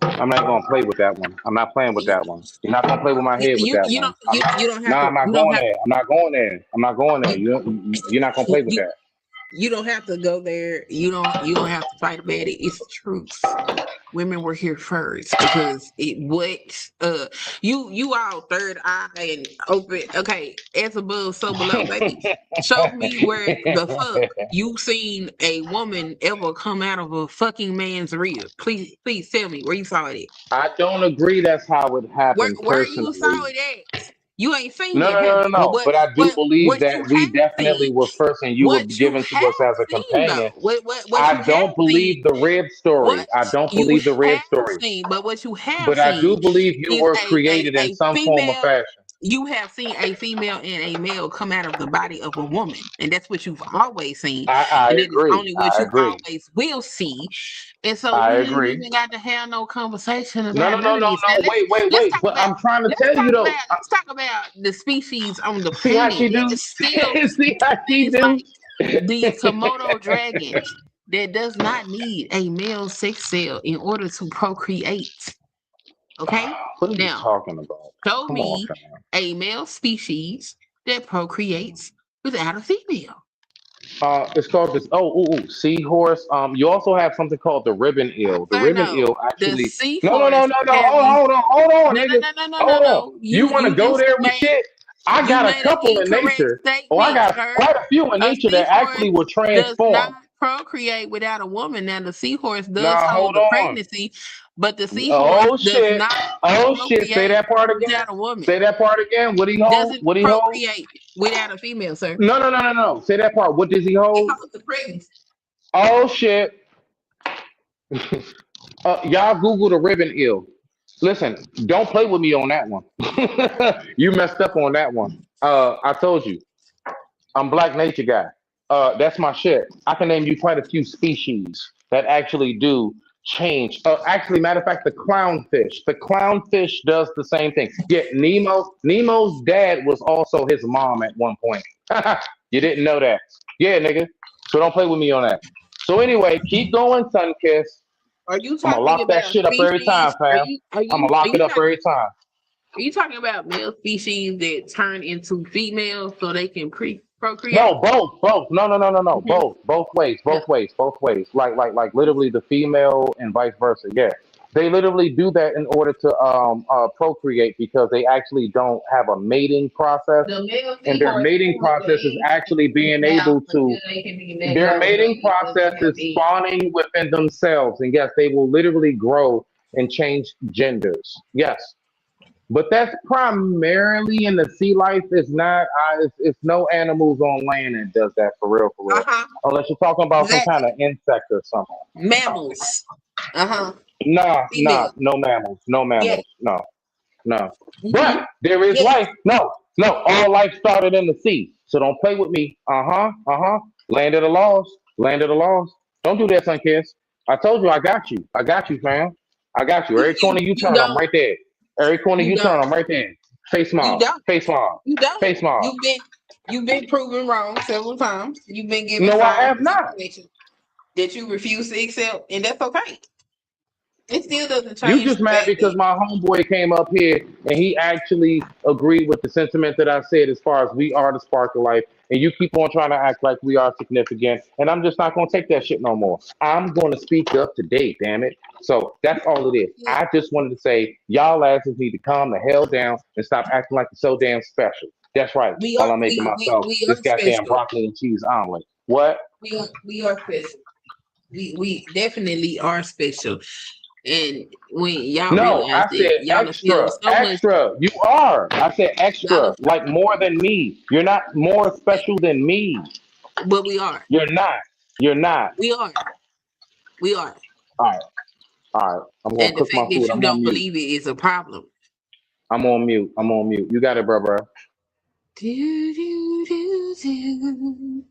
I'm not gonna play with that one. I'm not playing with You that one. You're not gonna play with my head with that you one. don't you don't No, have to I'm not you don't going have there. I'm not going there. I'm not going there. you You're not gonna play with you that. You don't have to go there. You don't have to fight about it. It's the truth. Women were here first because it what you all third eye and open. Okay, as above, so below, baby. Show me where the fuck you seen a woman ever come out of a fucking man's rib. Please tell me where you saw it at. I don't agree that's how it Where happened where you saw personally. it at? You ain't seen No, that, no, have no, no, you? But no. But I do believe what that you we have definitely seen, were first and you were what you given to have us as a seen companion. though, what you I have don't seen, believe the rib story. what I don't you believe the rib have story. seen, but what you have But I do seen believe you is were a created in a some form of female. fashion. You have seen a female and a male come out of the body of a woman, and that's what you've always seen, I and it is agree. only what I you agree. always will see. And so I we ain't agree. even got to have no conversation No, about no, no, none of no, this. Now no. Wait, wait, let's wait. talk But about I'm trying to tell you though. let's talk about the species on the See how planet. she It do? is still See how she things do? like the Komodo dragon that does not need a male sex cell in order to procreate. Okay? What are you Now, talking about? show Come on, me fam. a male species that procreates without a female. It's called this. Oh, ooh, ooh, seahorse. You also have something called the ribbon eel. The Sir, ribbon no. eel The actually. No, no, no, seahorse no, no. has Hold on, these. hold on, No, no, nigga. no, no, no, no, Hold on. no. You want to You go just there with made shit? I you got a made an couple in incorrect nature. Oh, I statement, got sir. quite a few in A nature that seahorse actually will does not transform. procreate without a woman. Now, the seahorse does Now, hold hold the on. pregnancy, but the seahorse Oh does shit. not Oh shit. Say procreate that part again. without a woman. Say that part again. What he hold? Doesn't What he hold? procreate without a female, sir. No, no, no, no, no. Say that part. What does he It hold? holds the pregnancy. Oh shit. Y'all Google the ribbon eel. Listen, don't play with me on that one. You messed up on that one. I told you, I'm Black Nature guy. That's my shit. I can name you quite a few species that actually do change. Actually, matter of fact, the clownfish. The clownfish does the same thing. Yeah, Nemo's dad was also his mom at one point. You didn't know that. Yeah, nigga. So don't play with me on that. So anyway, keep going, Sunkiss. Are you I'm gonna talking lock that about shit up every time, species? fam. I'm gonna lock it up every time. Are you talking about male species that turn into females so they can procreate? No, both. No, no, no, no, no. Mhm. Both ways, Yeah. both ways. Like, literally the female and vice versa. Yeah, they literally do that in order to procreate because they actually don't have a mating process, The male and their seahorse mating pull up the process is eggs actually in his being mouth able until to. they can be let Their go, but mating it process doesn't have is eggs. spawning within themselves, and yes, they will literally grow and change genders. Yes. But that's primarily in the sea life. It's not. It's no animals on land that does that for real, for real. Uh-huh. Unless you're talking about some kind Exactly. of insect or something. Mammals. Uh-huh. Nah, nah, Female. no mammals, no Yeah. mammals, no, no. Mm-hmm. But there is Yes. life. No, no. All life started in the sea. So don't play with me. Uh huh. Uh huh. Land of the laws. Land of the laws. Don't do that, son, kids. I told you, I got you. I got you, fam. I got you. Every corner you You turn, I'm don't. right there. Every corner You you turn, don't. I'm right there. Face You mob. don't. Face mob. You don't. Face mob. You've been proven wrong several times. You've been given No, I false have not. information that you refuse to accept, and that's okay. It still doesn't You change just the mad fact because that my homeboy came up here and he actually agreed with the sentiment that I said as far as we are the spark of life, and you keep on trying to act like we are significant, and I'm just not gonna take that shit no more. I'm gonna speak up today, damn it. So that's all it is. I just wanted to say y'all asses need to calm the hell down and stop acting like you're so damn special. That's right. we While are I'm making myself we this are goddamn special. broccoli and cheese omelet. What? We are special. We definitely are special. And when y'all No, realize I that said y'all feel extra, so much, extra. You are. I said y'all extra, like more than me. You're not more special than me. but we are. You're not. You're not. We are. We are. All right, all right. I'm gonna And the cook my fact food. that you I'm on don't mute. believe it is a problem. I'm on mute. I'm on mute. You got it, bro, bro. Do, do, do, do,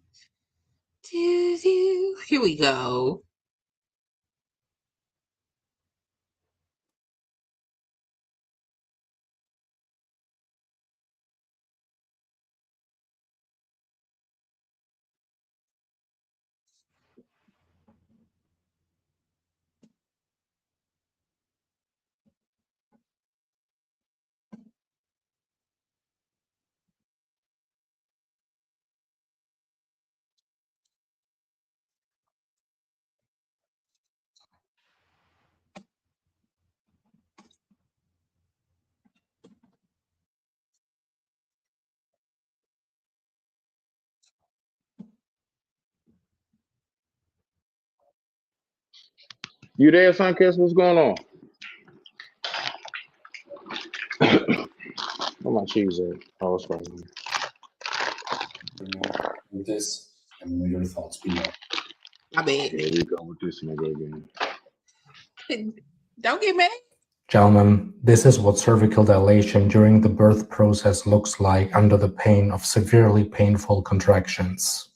do, do. Here we go. You there, Sunkiss? What's going on? Where my cheese at? Oh, it's right here. With this, let me know your thoughts below. My bad. Here we go with this nigga again. Don't get mad. Gentlemen, this is what cervical dilation during the birth process looks like under the pain of severely painful contractions.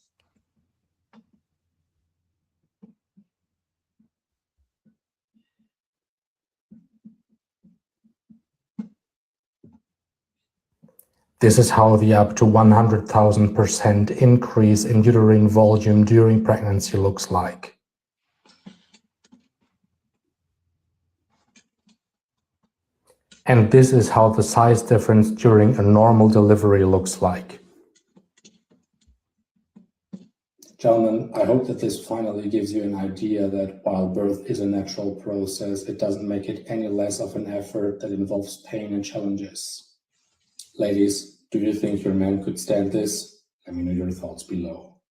This is how the up to 100,000% increase in uterine volume during pregnancy looks like. And this is how the size difference during a normal delivery looks like. Gentlemen, I hope that this finally gives you an idea that while birth is a natural process, it doesn't make it any less of an effort that involves pain and challenges. Ladies, do you think your man could stand this? Let me know your thoughts below.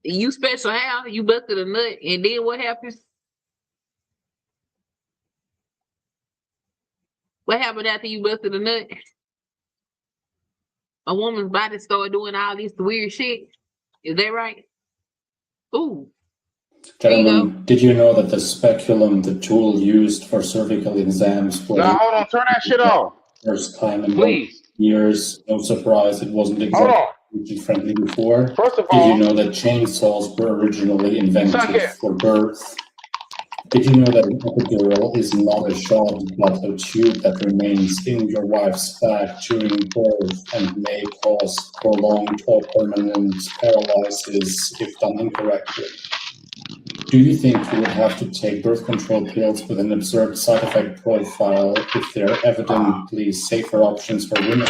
You special how? You busted a nut, and then what happens? What happened after you busted a nut? A woman's body started doing all this weird shit. Is that right? Ooh. Gentlemen, did you know that the speculum, the tool used for cervical exams, was Now, hold on. Turn that shit off. first time in Please. years? No surprise, it wasn't Hold exactly on. friendly before. First of Did you all, know that chainsaws were originally invented Sunkiss. for birth? Did you know that an epidural is not a shot but a tube that remains in your wife's back during birth and may cause prolonged or permanent paralysis if done incorrectly? Do you think you would have to take birth control pills with an absurd side effect profile if there are evidently safer options for women?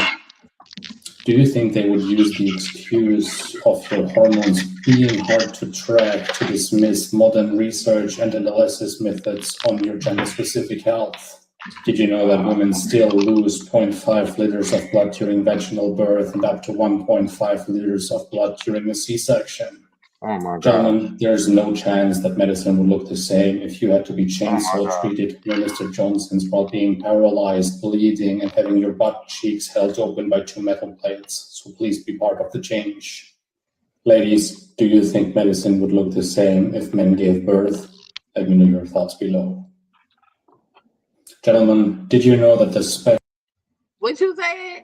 Do you think they would use the excuse of your hormones being hard to track to dismiss modern research and analysis methods on your gender-specific health? Did you know that women still lose 0.5 liters of blood during vaginal birth and up to 1.5 liters of blood during a C-section? Oh my God. Gentlemen, there's no chance that medicine would look the same if you had to be chainsaw treated near Mr. Johnson's while being paralyzed, bleeding, and having your butt cheeks held open by 2 metal plates. So please be part of the change. Ladies, do you think medicine would look the same if men gave birth? Let me know your thoughts below. Gentlemen, did you know that the special... What you said?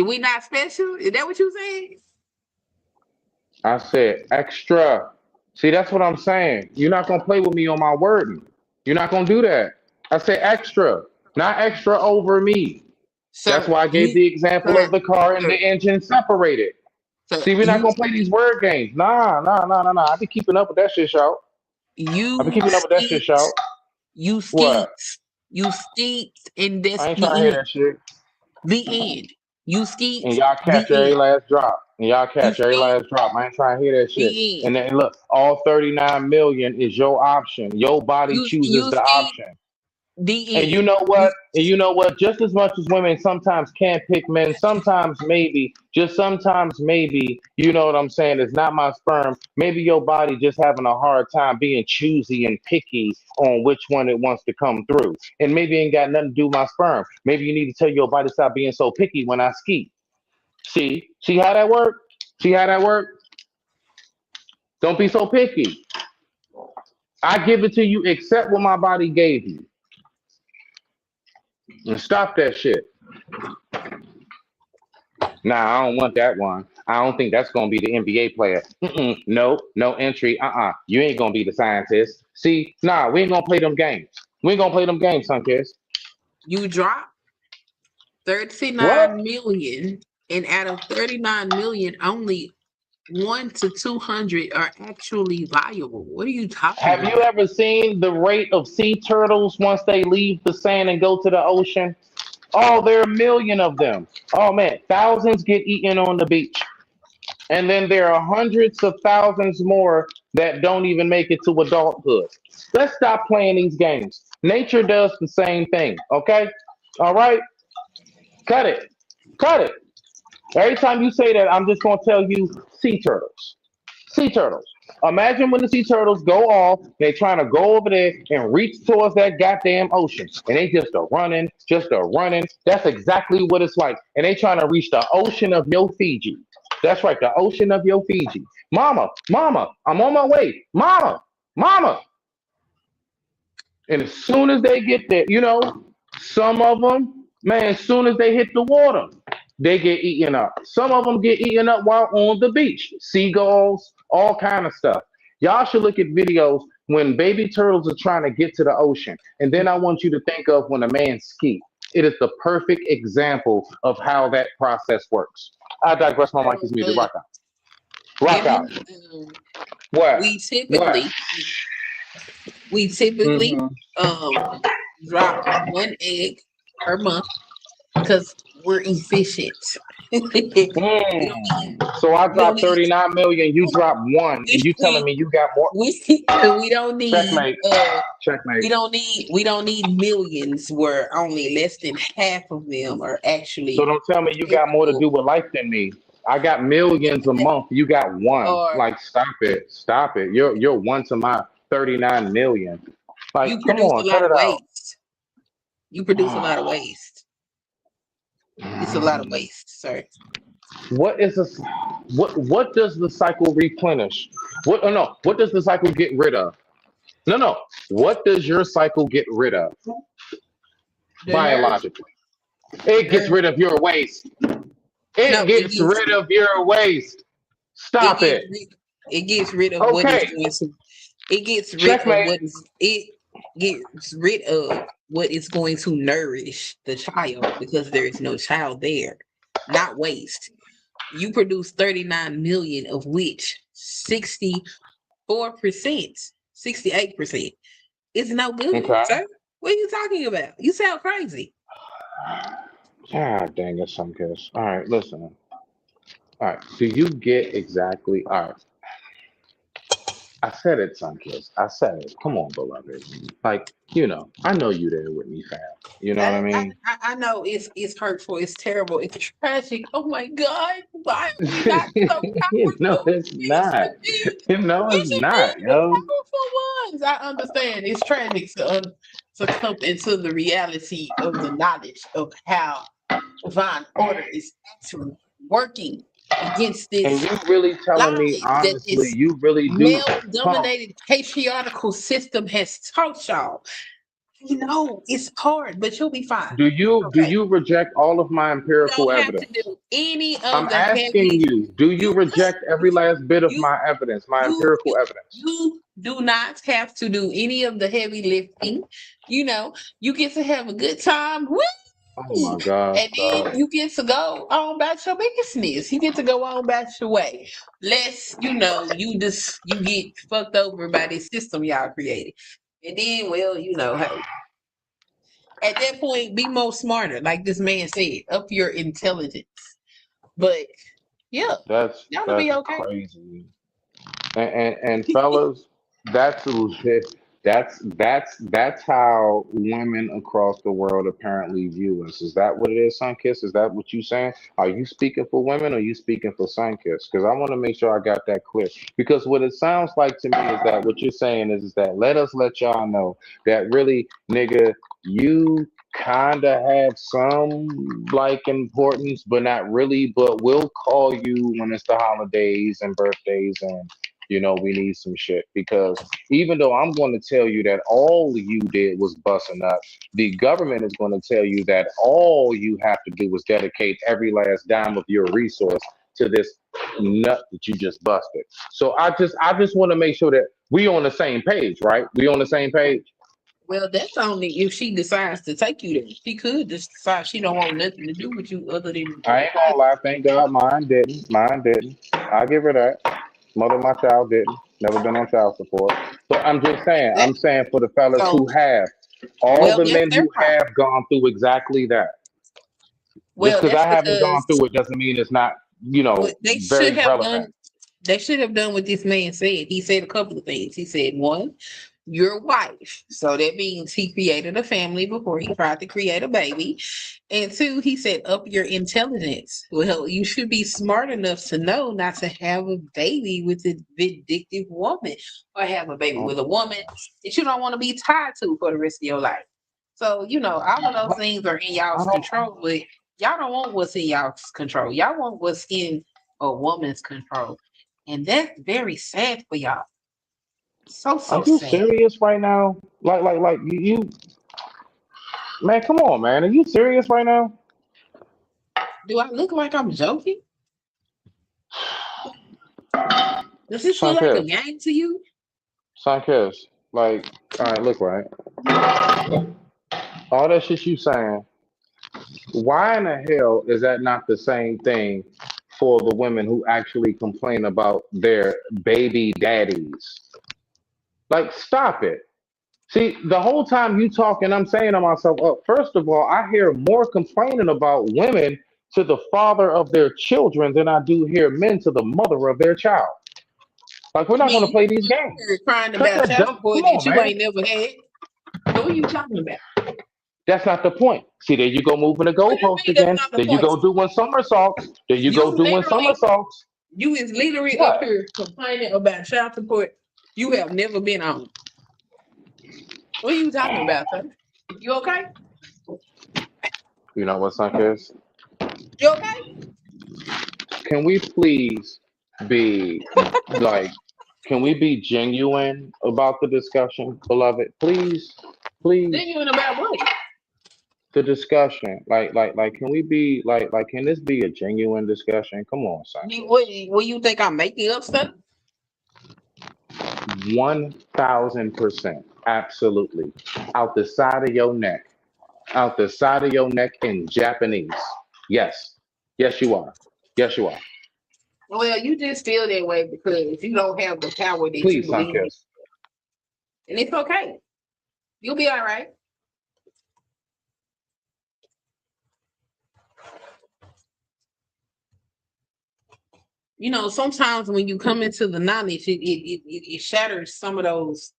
We not special? Is that what you said? I said extra. See, that's what I'm saying. You're not gonna play with me on my wording. You're not gonna do that. I said extra, not extra over me. Sir, That's why I gave the example of the car and the engine separated. Sir, See, we're not gonna play these word games. Nah. I be keeping up with that shit, y'all. I be keeping up with that shit, y'all. You What? You steeped in this. I ain't trying to hear that shit. The end. You steeped. And y'all catch the every end. last drop. And y'all catch every last drop. I ain't trying to hear that shit. The end. And then look, all 39 million is your option. Your body chooses the option. The And end. you know what? And you know what? Just as much as women sometimes can't pick men, sometimes maybe, just sometimes maybe, you know what I'm saying? It's not my sperm. Maybe your body just having a hard time being choosy and picky on which one it wants to come through. And maybe it ain't got nothing to do with my sperm. Maybe you need to tell your body stop being so picky when I ski. See how that work? See how that work? Don't be so picky. I give it to you, accept what my body gave you. And stop that shit. Nah, I don't want that one. I don't think that's gonna be the NBA player. No entry. You ain't gonna be the scientist. See, nah, we ain't gonna play them games. We ain't gonna play them games, Sunkiss. You dropped 39 million, and out of 39 million, only 1 to 200 are actually viable. What are you talking Have about? you ever seen the rate of sea turtles once they leave the sand and go to the ocean? Oh, there are a million of them. Oh man, thousands get eaten on the beach. And then there are hundreds of thousands more that don't even make it to adulthood. Let's stop playing these games. Nature does the same thing, okay? All right? Cut it. Cut it. Every time you say that, I'm just gonna tell you sea turtles. Sea turtles. Imagine when the sea turtles go off, they're trying to go over there and reach towards that goddamn ocean. And they just are running, just are running. That's exactly what it's like. And they trying to reach the ocean of your Fiji. That's right, the ocean of your Fiji. Mama, mama, I'm on my way. Mama, mama. And as soon as they get there, some of them, man, as soon as they hit the water, they get eaten up. Some of them get eaten up while on the beach. Seagulls, all kind of stuff. Y'all should look at videos when baby turtles are trying to get to the ocean. And then I want you to think of when a man ski. It is the perfect example of how that process works. I digress. My mic is muted. Rock out. Rock out. What? We What? typically Mhm. drop one egg per month because we're efficient. we don't need So I we don't dropped need 39 million. You dropped one, and you telling me you got more? we don't need Checkmate. Checkmate. we don't need millions where only less than half of them are So actually don't tell me you got more to capable do with life than me. I got millions a month. You got one. or Like, stop it. Stop it. You're one to my 39 million. Like, you come produce a on, cut lot of it out. waste. You produce a lot of waste. It's a lot of waste, sir. What is this? What does the cycle replenish? What oh no, what does the cycle get rid of? No, no. What does your cycle get rid of The nerve, biologically? It gets nerve. rid of your waste. It No, gets rid of your waste. it Stop gets it. rid, it gets rid of what is Okay. going to it gets rid of Checkmate. it gets rid of what is going to nourish the child because there is no child there, not waste. You produce 39 million, of which 64%, 68% is no good, Okay. sir. What are you talking about? You sound crazy. Ah, dang it, some kiss. All right, listen. All right. Do you get exactly? All right. I said it, Sunkiss. I said it. Come on, beloved. Like, I know you there with me, fam. You know what I mean? I know it's hurtful, it's terrible, it's tragic. Oh my God, why are we not so powerful? It's not. We It's should be not, the yo. powerful ones. I understand it's tragic to come into the reality of the knowledge of how divine order is actually working against And this you really telling me lies that honestly, this you really do. Huh. male-dominated patriarchal system has taught y'all. You know, it's hard, but you'll be fine. Do Okay. you reject all of my You empirical don't have to evidence? do any I'm of the asking heavy. you, do you You reject every last bit of you my evidence, my you empirical you evidence? you do not have to do any of the heavy lifting. You get to have a good time. Woo! Oh my gosh, And then dog. you get to go on about your business. You get to go on about your way. Less, you get fucked over by this system y'all created. And then, well, hey, at that point, be more smarter, like this man said, up your intelligence. But yeah, That's y'all will be that's okay. crazy. And fellas, that's legit. That's how women across the world apparently view us. Is that what it is, Sunkiss? Is that what you saying? Are you speaking for women or are you speaking for Sunkiss? Because I want to make sure I got that clear. Because what it sounds like to me is that what you're saying is that let y'all know that really, nigga, you kinda have some like importance, but not really. But we'll call you when it's the holidays and birthdays and we need some shit because even though I'm going to tell you that all you did was busting up, the government is going to tell you that all you have to do is dedicate every last dime of your resource to this nut that you just busted. So I just want to make sure that we on the same page, right? We on the same page. Well, that's only if she decides to take you there. She could just decide she don't want nothing to do with you other than I ain't gonna lie, thank God mine didn't. Mine didn't. I give her that. Mother of my child didn't. Never been on child support. So I'm just saying, that. I'm saying for the fellas So, who have, all well, the that's men their who problem. have gone through exactly that. Just Well, because that's I haven't gone because through it doesn't mean it's not, what they should very have relevant. done. They should have done what this man said. He said a couple of things. He said, one, your wife. So that means he created a family before he tried to create a baby. And two, he said up your intelligence. Well, you should be smart enough to know not to have a baby with a vindictive woman or have a baby with a woman that you don't want to be tied to for the rest of your life. So, all of those things are in I y'all's don't. control, but y'all don't want what's in y'all's control. Y'all want what's in a woman's control. And that's very sad for y'all. So, Are so you sad. serious right now? Like man, come on, man. Are you serious right now? Do I look like I'm joking? Does this feel like a Sunkist, game to you? Sunkist. Like, all right, look, right. All that shit you saying. Why in the hell is that not the same thing for the women who actually complain about their baby daddies? Like, stop it. See, the whole time you talking, I'm saying to myself, oh, first of all, I hear more complaining about women to the father of their children than I do hear men to the mother of their child. Like, we're I not going to mean, play these you're games. crying Cut about that child dumb. support Come that on, you man. ain't never had. What are you talking about? That's not the point. See, there you go moving the What do you goalpost mean that's again. not the There you point? go doing somersaults. There you go You doing literally, somersaults. you is literally up What? here complaining about child support you have never been on. What are you talking about, sir? You okay? You know what, Sunkist? You okay? Can we please be like, can we be genuine about the discussion, beloved? Please, please, Genuine about what? the discussion. Can we be like, can this be a genuine discussion? Come on, What you think I'm making up stuff? 1000%, absolutely. Out the side of your neck, out the side of your neck in Japanese. Yes, yes, you are. Yes, you are. Well, you just feel that way because you don't have the power that you Please, believe, Sunkist. and it's okay. You'll be all right. Sometimes when you come into the knowledge, it shatters some of those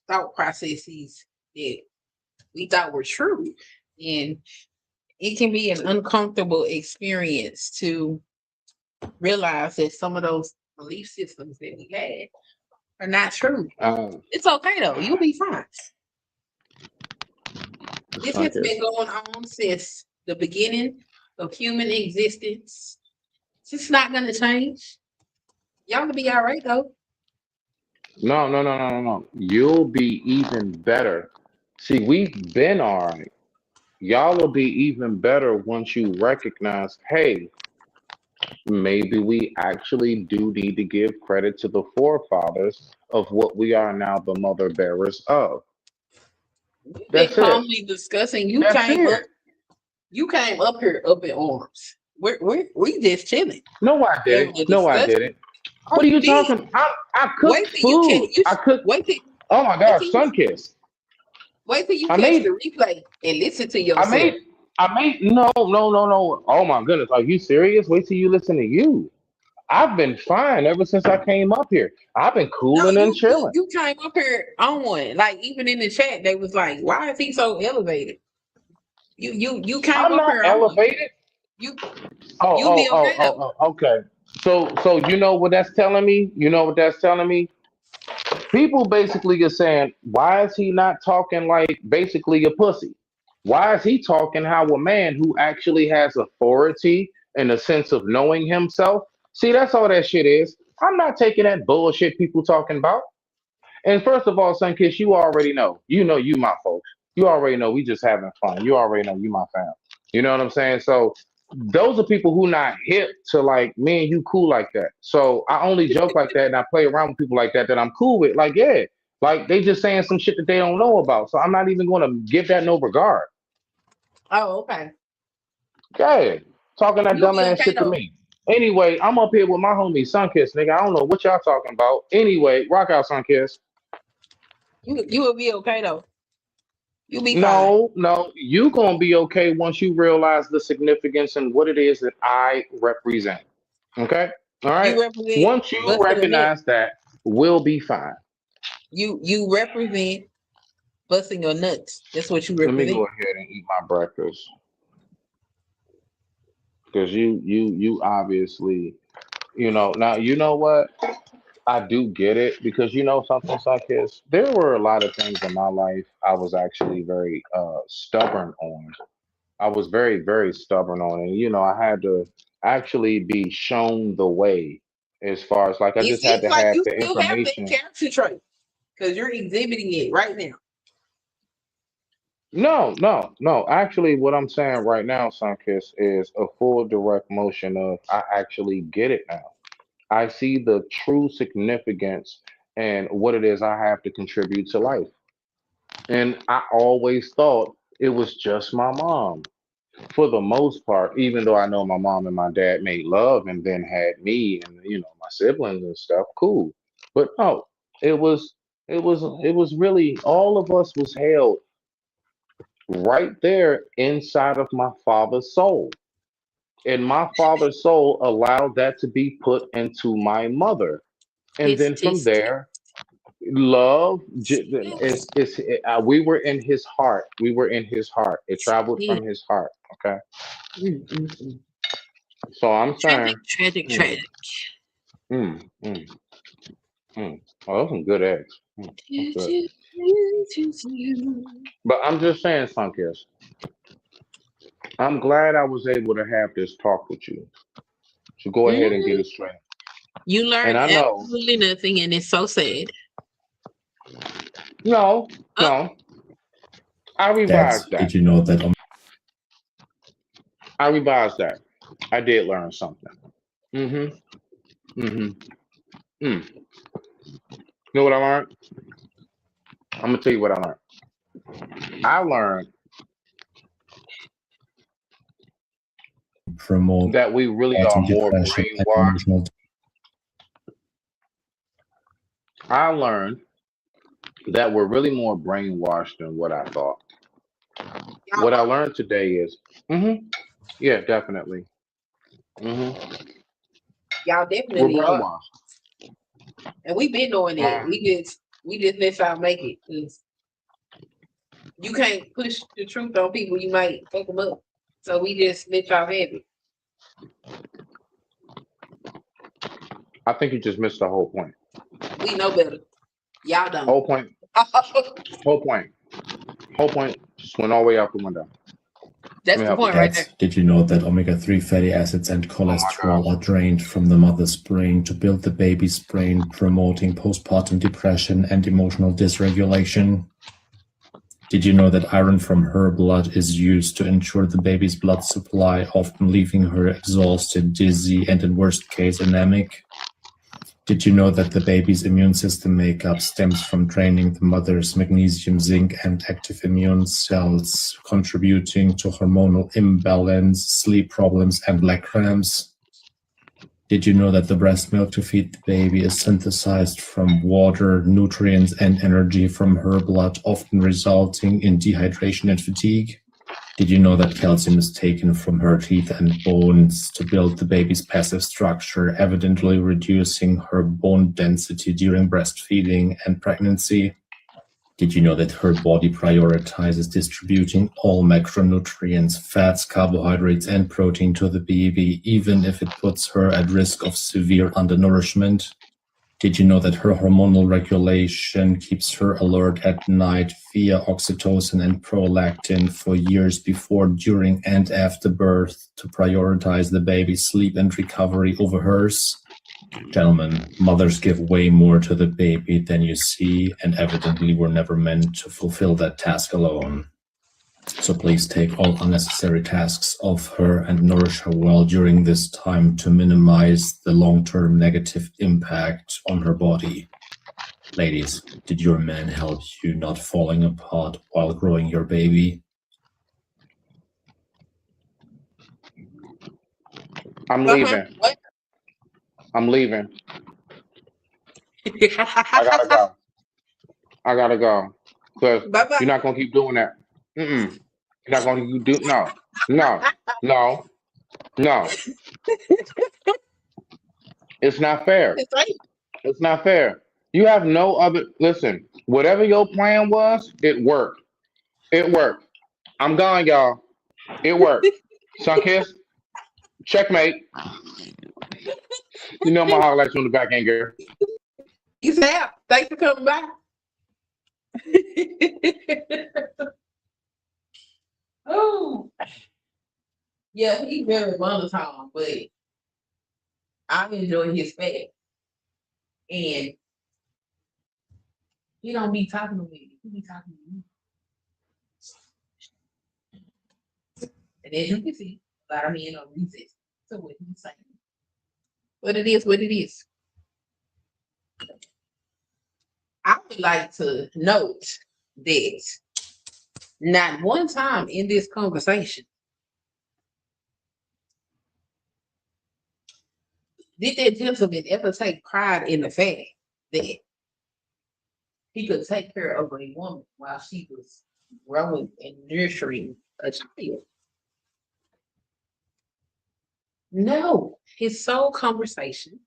thought processes that we thought were true, and it can be an uncomfortable experience to realize that some of those belief systems that we had are not true. Um, It's okay though. You'll be fine. This has been Sunkist. going on since the beginning of human existence. It's just not gonna change. Y'all will be all right though. No, no, no, no, no, no. You'll be even better. See, we've been all right. Y'all will be even better once you recognize, hey, maybe we actually do need to give credit to the forefathers of what we are now the mother bearers of. We've been That's it. calmly discussing. You That's came up. it. You came up here up in arms. We just chilling, No, I having didn't. a No, I discussion. didn't. Oh, What are you you did. talking? I Wait cooked till you can. food. I cooked. Wait till Oh my wait till gosh, you Sunkist. wait till you I catch made. the replay and listen to I yourself. made. I made. No, no, no, no. Oh my goodness. Are you serious? Wait till you listen to you. I've been fine ever since I came up here. I've been No, cooling and chilling. you came up here on one. Like even in the chat, they was like, "Why is he so elevated?" You came I'm up not here on one. elevated. You Oh, you'll oh, be oh, okay though. oh, oh, okay. So you know what that's telling me? You know what that's telling me? People basically are saying, why is he not talking like basically a pussy? Why is he talking how a man who actually has authority and a sense of knowing himself? See, that's all that shit is. I'm not taking that bullshit people talking about. And first of all, Sunkiss, you already know. You know you my folks. You already know we just having fun. You already know you my fam. You know what I'm saying? So those are people who not hip to like me and you cool like that. So I only joke like that and I play around with people like that I'm cool with. Like, yeah. Like they just saying some shit that they don't know about. So I'm not even gonna give that no regard. Oh, okay. Yeah. Talking that You'll be dumbass okay shit to though. me. Anyway, I'm up here with my homie Sunkiss, nigga. I don't know what y'all talking about. Anyway, rock out Sunkiss. You will be okay though. You'll be fine. No, no, you gonna be okay once you realize the significance and what it is that I represent. Okay? All right. You represent Once you busting a nut. recognize that, we'll be fine. You represent busting your nuts. That's what you Let me represent. go ahead and eat my breakfast because you obviously, now you know what? I do get it because something like this. There were a lot of things in my life I was actually very stubborn on. I was very, very stubborn on it. I had to actually be shown the way as far as like I It just had seems to like have you the still have that information. character trait because you're exhibiting it right now. No, no, no. Actually, what I'm saying right now, Sunkiss, is a full direct motion of I actually get it now. I see the true significance and what it is I have to contribute to life. And I always thought it was just my mom. For the most part, even though I know my mom and my dad made love and then had me and my siblings and stuff, cool. But no, it was really all of us was held right there inside of my father's soul. And my father's soul allowed that to be put into my mother. And Tis, then from tis, tis, there, love tis, we were in his heart. We were in his heart. It traveled tis. from his heart. Okay. Mm. So I'm saying, Tragic, tragic, mm, tragic. mm, mm, oh, those some good eggs. That's Do, good. do, do, do, do. But I'm just saying, Sunkiss, I'm glad I was able to have this talk with you. So go ahead and get Mm. it straight. You And learned I know, absolutely nothing, and it's so sad. no, Oh, no, I Dads, revised that. did you know that I revised that. I did learn something. Mm-hmm. Mm-hmm. Mm. You know what I learned? I'm gonna tell you what I learned. I learned promote that we really are more depression and brainwashed. emotional I learned that we're really more brainwashed than what I thought. y'all What I are. learned today is, yeah, definitely. hmm Y'all We're definitely are. brainwashed. And we've been doing it. Um, We just let y'all make it. 'Cause you can't push the truth on people. You might fuck them up. So we just let y'all have it. I think you just missed the whole point. We know better. Y'all don't. Whole point. Whole point. Whole point. Just went all the way out the window. Let That's me the help you. point right there. Dads, did you know that omega-3 fatty acids and Oh my God. cholesterol are drained from the mother's brain to build the baby's brain, promoting postpartum depression and emotional dysregulation? Did you know that iron from her blood is used to ensure the baby's blood supply, often leaving her exhausted, dizzy, and in worst case, anemic? Did you know that the baby's immune system makeup stems from training the mother's magnesium, zinc, and active immune cells, contributing to hormonal imbalance, sleep problems, and leg cramps? Did you know that the breast milk to feed the baby is synthesized from water, nutrients, and energy from her blood, often resulting in dehydration and fatigue? Did you know that calcium is taken from her teeth and bones to build the baby's passive structure, evidently reducing her bone density during breastfeeding and pregnancy? Did you know that her body prioritizes distributing all macronutrients, fats, carbohydrates, and protein to the baby, even if it puts her at risk of severe undernourishment? Did you know that her hormonal regulation keeps her alert at night via oxytocin and prolactin for years before, during, and after birth to prioritize the baby's sleep and recovery over hers? Gentlemen, mothers give way more to the baby than you see, and evidently were never meant to fulfill that task alone. So please take all unnecessary tasks off her and nourish her well during this time to minimize the long-term negative impact on her body. Ladies, did your man help you not falling apart while growing your baby? I'm leaving. What? I'm leaving. I gotta go. I gotta go. Because Bye bye. you're not gonna keep doing that. You're not gonna do no, no, no, no. It's not fair. It's right. It's not fair. You have no other. Listen, whatever your plan was, it worked. It worked. I'm gone, y'all. It worked. Sunkiss, checkmate. You know my highlights on the back end, girl. He's out. Thanks for coming by. Oh, yeah, he's very monotone, but I enjoy his fact. And he don't be talking to me. He be talking to me. And as you can see, a lot of men are resist to what he's saying. But it is what it is. I would like to note that not one time in this conversation did that gentleman ever take pride in the fact that he could take care of a woman while she was growing and nurturing a child. No, his sole conversation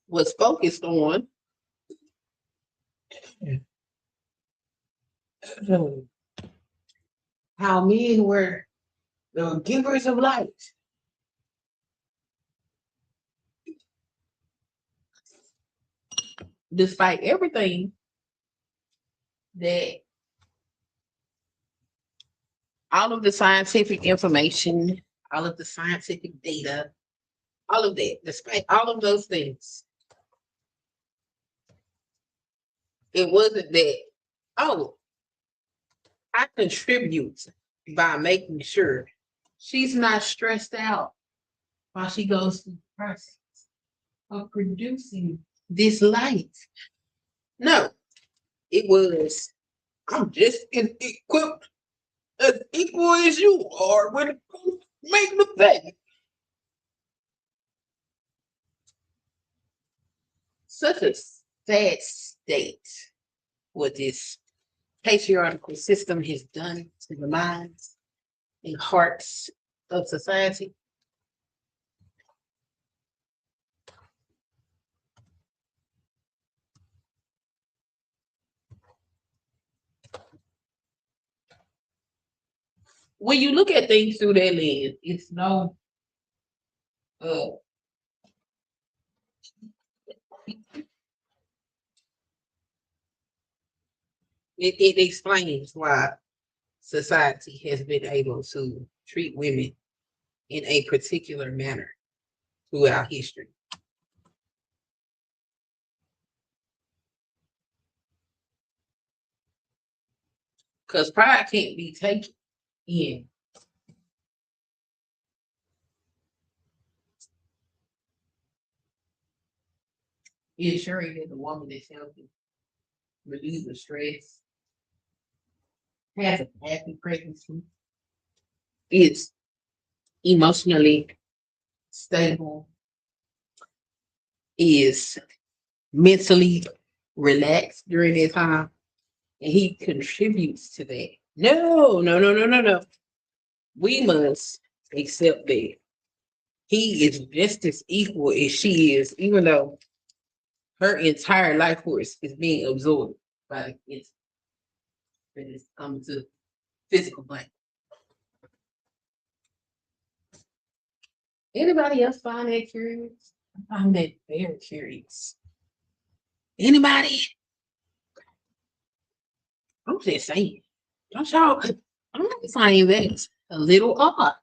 was focused on how men were the givers of light. Despite everything that all of the scientific information, all of the scientific data, all of that, despite all of those things, it wasn't that, oh, I contribute by making sure she's not stressed out while she goes through the process of producing this light. No, it was, I'm just as equipped as equal as you are when it comes to making the baby. Such a sad state what this patriarchal system has done to the minds and hearts of society. When you look at things through that lens, it's no uh it explains why society has been able to treat women in a particular manner throughout history. Because pride can't be taken in ensuring that the woman is healthy, relieves stress, has a happy pregnancy, is emotionally stable, is mentally relaxed during that time, and he contributes to that. No, no, no, no, no, no. We must accept that he is just as equal as she is, even though her entire life force is being absorbed by it. When it's coming to physical blank. Anybody else find that curious? I find that very curious. Anybody? I'm just saying. Don't y'all? I'm finding that a little odd.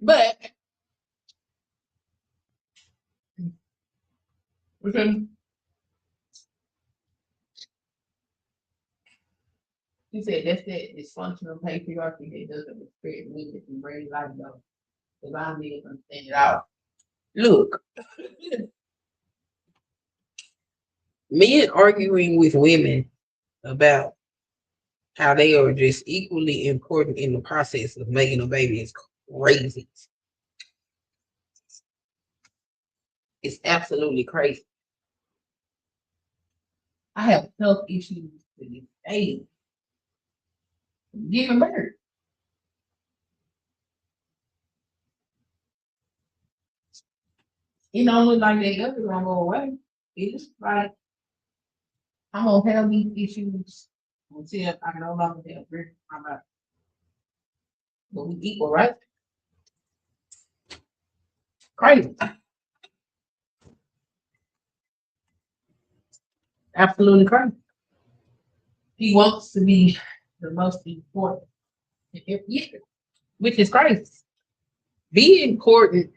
But okay, you said that's that dysfunctional patriarchy that doesn't respect women and bring life though. If I need to understand it out. Look, men arguing with women about how they are just equally important in the process of making a baby is crazy. It's absolutely crazy. I have health issues to this day. Giving birth. It don't look like that other gonna go away. It's like I'm gonna have these issues until I no longer have birth my body. But we equal, right? Crazy. Absolutely crazy. He wants to be the most important in every year, which is crazy. Be important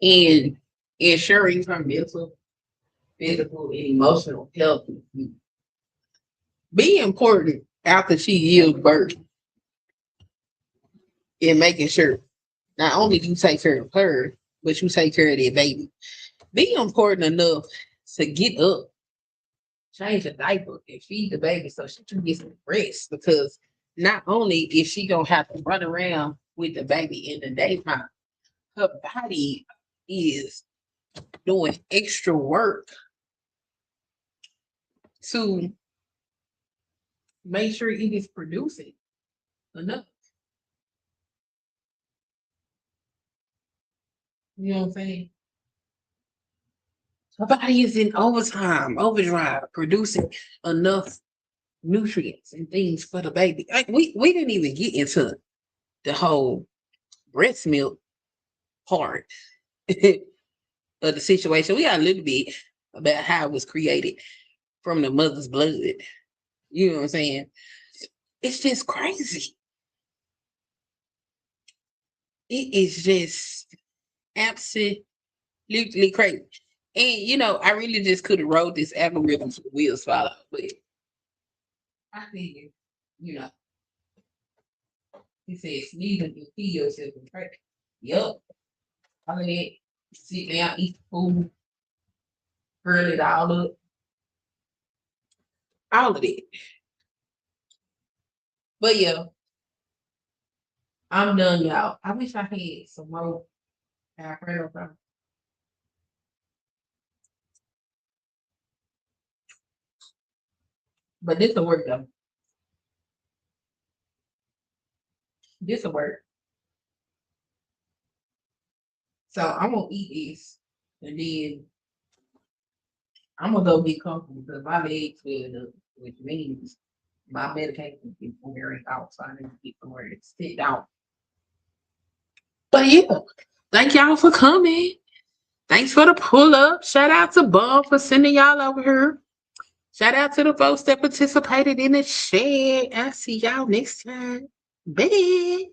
in ensuring her mental, physical, and emotional health. Be important after she yields birth in making sure not only you take care of her, but you take care of that baby. Be important enough to get up, change a diaper, and feed the baby so she can get some rest. Because not only is she gonna have to run around with the baby in the daytime, her body is doing extra work to make sure it is producing enough. You know what I'm saying? Her body is in overtime, overdrive, producing enough nutrients and things for the baby. Like we didn't even get into the whole breast milk part of the situation. We got a little bit about how it was created from the mother's blood. You know what I'm saying? It's just crazy. It is just absolutely crazy. And you know, I really just could have wrote this algorithm to the wheels fall off, but I figured, you know, he said sneezing and kill yourself and pray. Yup. All of that, sit down, eat the food, hurl it all up. All of it. But yeah, I'm done, y'all. I wish I had some more Alfredo sauce. But this will work though. This will work. So I'm gonna eat this and then I'm gonna go get comfortable because my legs swelling up, which means my medication is wearing out. So I need to get somewhere to sit down. But yeah, thank y'all for coming. Thanks for the pull up. Shout out to Bob for sending y'all over here. Shout out to the folks that participated in the share. I'll see y'all next time. Bye.